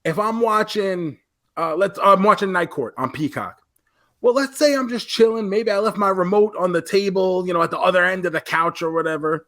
If I'm watching, I'm watching Night Court on Peacock. Well, let's say I'm just chilling. Maybe I left my remote on the table, at the other end of the couch or whatever.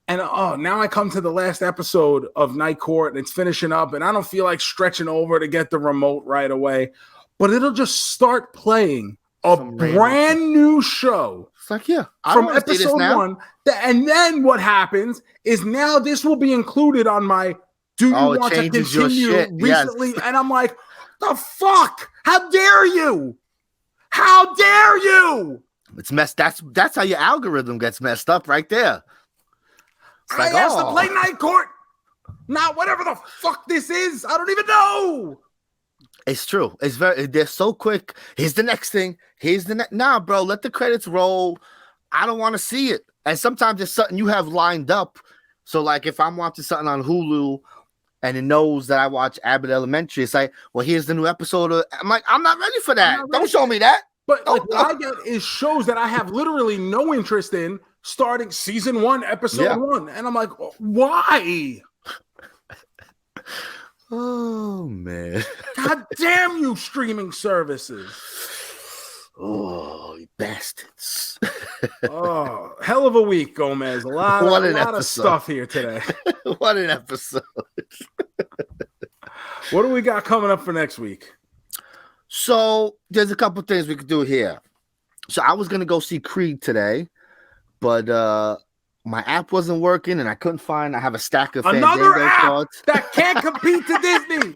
And now I come to the last episode of Night Court and it's finishing up, and I don't feel like stretching over to get the remote right away, but it'll just start playing a brand new show. It's like, yeah, from episode 1. And then what happens is now this will be included on my do you want to continue recently? Yes. And I'm like, the fuck? How dare you? How dare you? It's messed. That's how your algorithm gets messed up right there. It's I asked to play Night Court, not whatever the fuck this is. I don't even know. It's true. They're so quick. Here's the next thing. Nah, bro, let the credits roll. I don't want to see it. And sometimes it's something you have lined up. So like if I'm watching something on Hulu and it knows that I watch Abbott Elementary, it's like, well, here's the new episode. I'm like, I'm not ready for that. Don't show me that. But like, what I get is shows that I have literally no interest in starting season 1, episode 1. And I'm like, why? Oh, man. God damn you, streaming services. Oh, you bastards. Oh, hell of a week, Gomez. A lot of stuff here today. What an episode. What do we got coming up for next week? So there's a couple things we could do here. So I was going to go see Creed today, but my app wasn't working and I couldn't find. I have a stack of another app cards that can't compete to Disney.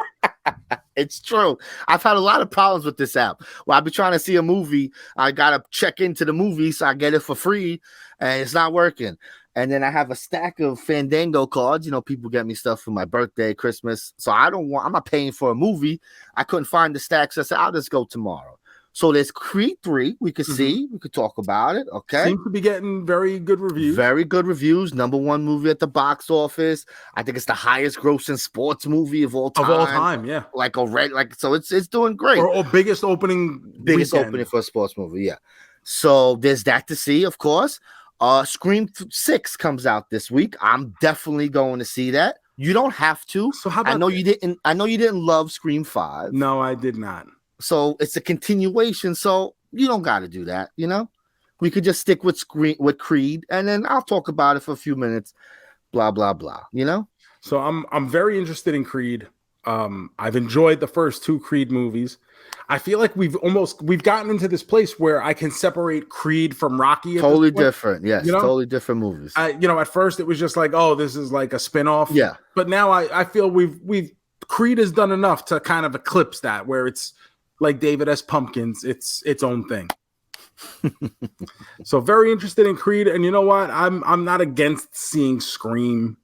It's true. I've had a lot of problems with this app. Well, I'll be trying to see a movie. I got to check into the movie so I get it for free and it's not working. And then I have a stack of Fandango cards. You know, people get me stuff for my birthday, Christmas. So I'm not paying for a movie. I couldn't find the stack. So I said, I'll just go tomorrow. So there's Creed 3. We could see. We could talk about it. Okay. Seems to be getting very good reviews. Very good reviews. #1 movie at the box office. I think it's the highest grossing sports movie of all time. Of all time, yeah. So it's doing great. Or biggest opening for a sports movie, yeah. So there's that to see, of course. Scream 6 comes out this week. I'm definitely going to see that. You don't have to. So how about I know you didn't love Scream 5. No, I did not. So it's a continuation. So you don't got to do that. You know, we could just stick with Creed, and then I'll talk about it for a few minutes. Blah blah blah. You know. So I'm very interested in Creed. I've enjoyed the first 2 Creed movies. I feel like we've gotten into this place where I can separate Creed from Rocky. Totally different. Yes, you know? Totally different movies. At first it was just like, oh, this is like a spinoff. Yeah. But now I feel we've Creed has done enough to kind of eclipse that, where it's like David S. Pumpkins, it's its own thing. So very interested in Creed, and you know what? I'm not against seeing Scream.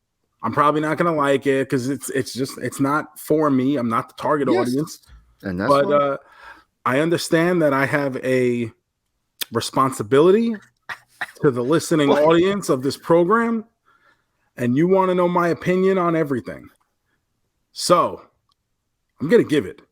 I'm probably not gonna like it because it's not for me. I'm not the target audience. And that's I understand that I have a responsibility to the listening audience of this program, and you want to know my opinion on everything. So I'm gonna give it.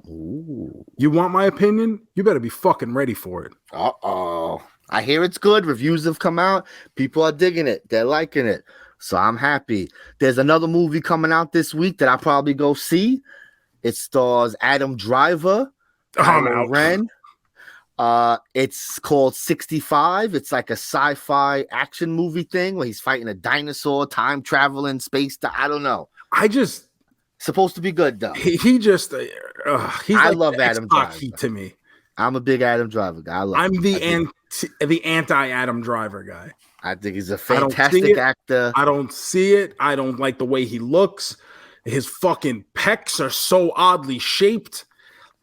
Ooh. You want my opinion? You better be fucking ready for it. Uh-oh. I hear it's good. Reviews have come out. People are digging it. They're liking it. So I'm happy. There's another movie coming out this week that I'll probably go see. It stars Adam Driver, Kylo Ren. It's called 65. It's like a sci-fi action movie thing where he's fighting a dinosaur, time traveling, space. I don't know. Supposed to be good though. I love Adam Driver. To me, I'm a big Adam Driver guy. I'm the anti-Adam Driver guy. I think he's a fantastic actor. I don't see it. I don't like the way he looks. His fucking pecs are so oddly shaped.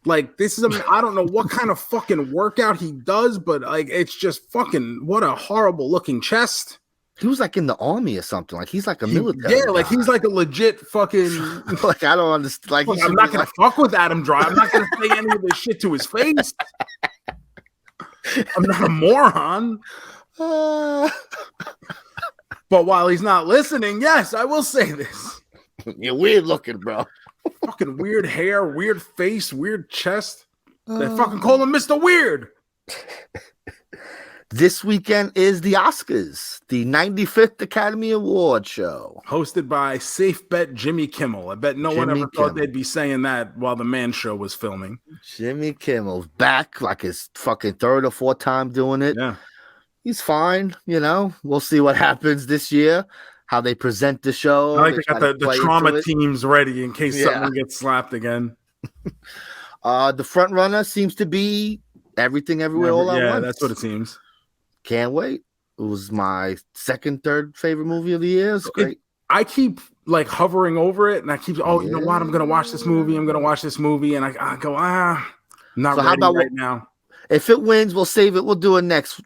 Like I don't know what kind of fucking workout he does, but like it's just fucking what a horrible looking chest. He was like in the army or something. Like he's like a military. Yeah, like he's like a legit fucking. Like I don't understand. Like I'm not gonna fuck with Adam Driver. I'm not gonna say any of this shit to his face. I'm not a moron. But while he's not listening, yes, I will say this. You're weird looking, bro. Fucking weird hair, weird face, weird chest. They fucking call him Mr. Weird. This weekend is the Oscars, the 95th Academy Award show. Hosted by Safe Bet Jimmy Kimmel. I bet no one ever thought they'd be saying that while the Man Show was filming. Jimmy Kimmel's back, like his fucking 3rd or 4th time doing it. Yeah. he's fine. You know, we'll see what happens this year. How they present the show. I like they got the trauma teams ready in case someone gets slapped again. The front runner seems to be Everything Everywhere All at Once. Yeah, that's what it seems. Can't wait. It was my third favorite movie of the year. It's great. I keep like hovering over it, and I keep, you know what? I'm gonna watch this movie. And I go, not ready right now. If it wins, we'll save it. We'll do the next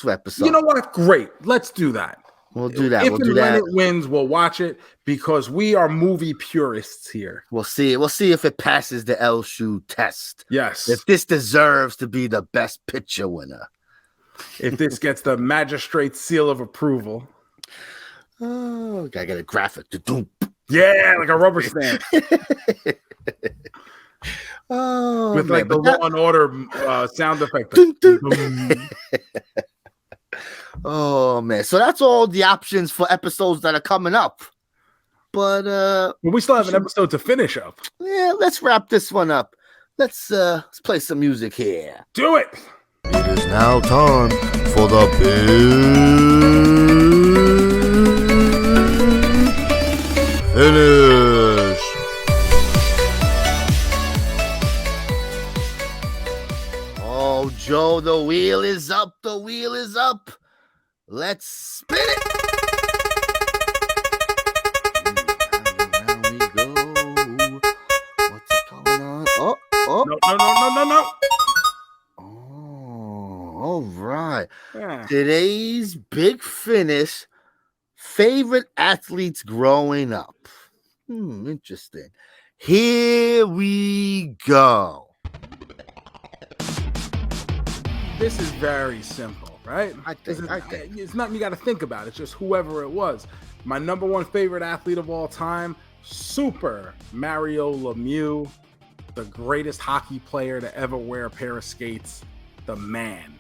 episode. You know what? Great. Let's do that. We'll do that. When it wins, we'll watch it because we are movie purists here. We'll see it. We'll see if it passes the L shoe test. Yes. If this deserves to be the best picture winner. If this gets the magistrate's seal of approval. Oh, gotta get a graphic. Yeah, like a rubber stamp. With like the Law and Order sound effect. Oh man, so that's all the options for episodes that are coming up. But we still have an episode to finish up. Yeah, let's wrap this one up. Let's play some music here. Do it. It is now time for the big finish. Oh, Joe, the wheel is up. The wheel is up. Let's spin it. Around we go. What's it going on? Oh. No. Oh, all right. Yeah. Today's big finish. Favorite athletes growing up. Interesting. Here we go. This is very simple, right? I think. It's nothing you got to think about. It's just whoever it was. My number one favorite athlete of all time, Super Mario Lemieux, the greatest hockey player to ever wear a pair of skates, the man.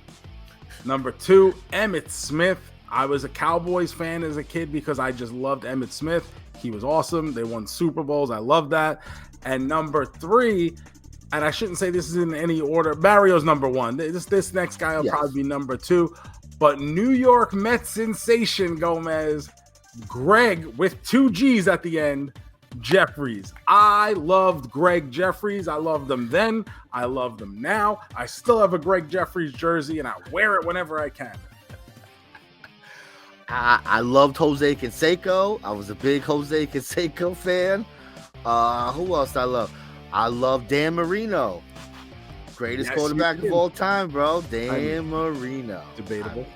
Number two, Emmitt Smith. I was a Cowboys fan as a kid because I just loved Emmitt Smith. He was awesome. They won Super Bowls. I love that. And number three, and I shouldn't say this is in any order, Mario's number one. This next guy will probably be number two. But New York Mets sensation, JoeMeZ, Greg with two G's at the end, Jeffries. I loved Greg Jeffries. I loved him then. I love them now. I still have a Greg Jeffries jersey, and I wear it whenever I can. I loved Jose Canseco. I was a big Jose Canseco fan. Who else I love? I love Dan Marino. Greatest quarterback of all time, bro. Dan Marino. Debatable.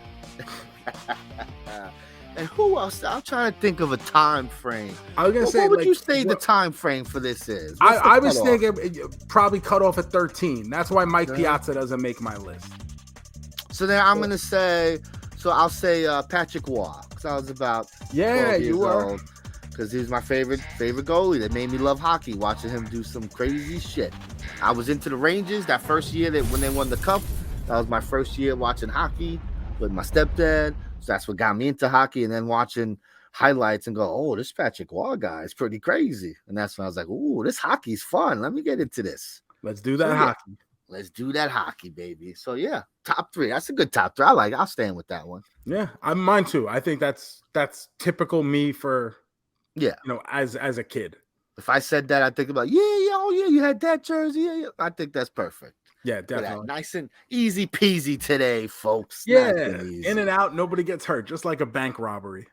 And who else? I'm trying to think of a time frame. I was gonna say, what would you say the time frame for this is? I was thinking probably cut off at 13. That's why Mike Piazza doesn't make my list. So then I'm gonna say. So I'll say Patrick Waugh, because I was about 12 years old, because he was my favorite goalie that made me love hockey, watching him do some crazy shit. I was into the Rangers that first year when they won the cup. That was my first year watching hockey with my stepdad. So that's what got me into hockey, and then watching highlights and go, oh, this Patrick Waugh guy is pretty crazy. And that's when I was like, ooh, this hockey's fun. Let me get into this. Let's do that hockey. Let's do that hockey, baby. So yeah, top three. That's a good top three. I'll stand with that one. Yeah, I'm mine too. I think that's typical me for as a kid. If I said that, I think about you had that jersey. Yeah. I think that's perfect. Yeah, definitely. Nice and easy peasy today, folks. Yeah, in and out, nobody gets hurt, just like a bank robbery.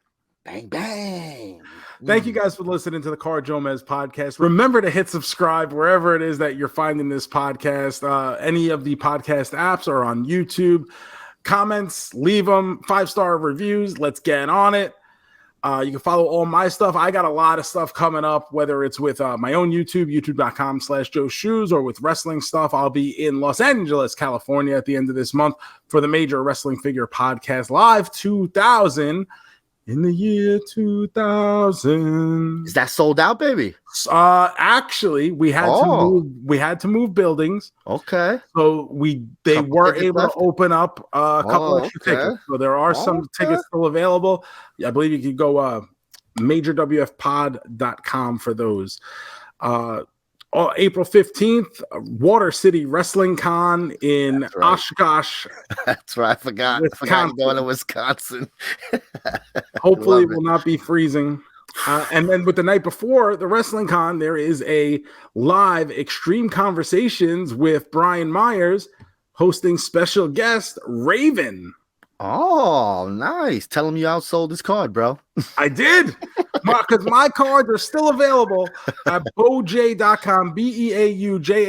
Bang, bang. Thank you guys for listening to the JoeMeZ podcast. Remember to hit subscribe wherever it is that you're finding this podcast. Any of the podcast apps are on YouTube. Comments, leave them. 5-star reviews. Let's get on it. You can follow all my stuff. I got a lot of stuff coming up, whether it's with my own YouTube, youtube.com/JoeShoes, or with wrestling stuff. I'll be in Los Angeles, California at the end of this month for the Major Wrestling Figure Podcast Live 2000. In the year 2000. Is that sold out, baby? Actually, we had to move buildings. Okay. So they were able to open up a couple extra tickets. So there are some tickets still available. I believe you can go majorwfpod.com for those. April 15th, Water City Wrestling Con in Oshkosh. That's right. I forgot going to Wisconsin. Hopefully it will not be freezing. And then with the night before the Wrestling Con, there is a live Extreme Conversations with Brian Myers hosting special guest Raven. Oh, nice. Tell him you outsold his card, bro. I did. Because my cards are still available at beaujay.com, beaujay.com.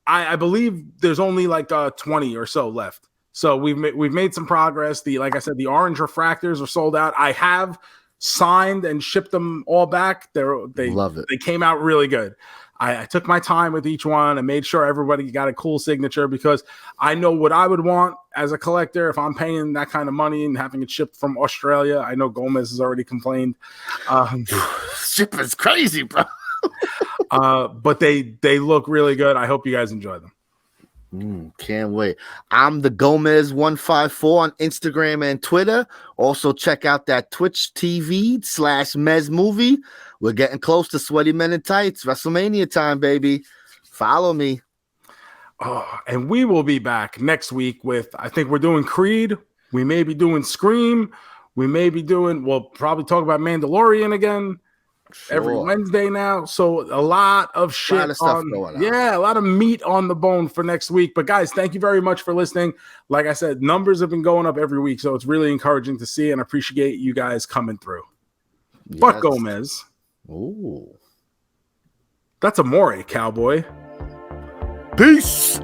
I believe there's only like 20 or so left. So we've made some progress. Like I said, the orange refractors are sold out. I have signed and shipped them all back. They love it. They came out really good. I took my time with each one and made sure everybody got a cool signature, because I know what I would want as a collector if I'm paying that kind of money and having it shipped from Australia. I know Gomez has already complained. Shipping's crazy, bro. But they look really good. I hope you guys enjoy them. Can't wait. I'm the Gomez154 on Instagram and Twitter. Also check out that Twitch TV/Mez movie. We're getting close to Sweaty Men in Tights. WrestleMania time, baby. Follow me. Oh, and we will be back next week with, I think we're doing Creed. We may be doing Scream. We'll probably talk about Mandalorian again. Sure. Every Wednesday now. So a lot of shit. A lot of stuff going on. Yeah, a lot of meat on the bone for next week. But guys, thank you very much for listening. Like I said, numbers have been going up every week, so it's really encouraging to see, and appreciate you guys coming through. Yes. But Gomez. Ooh. That's Amore, cowboy. Peace.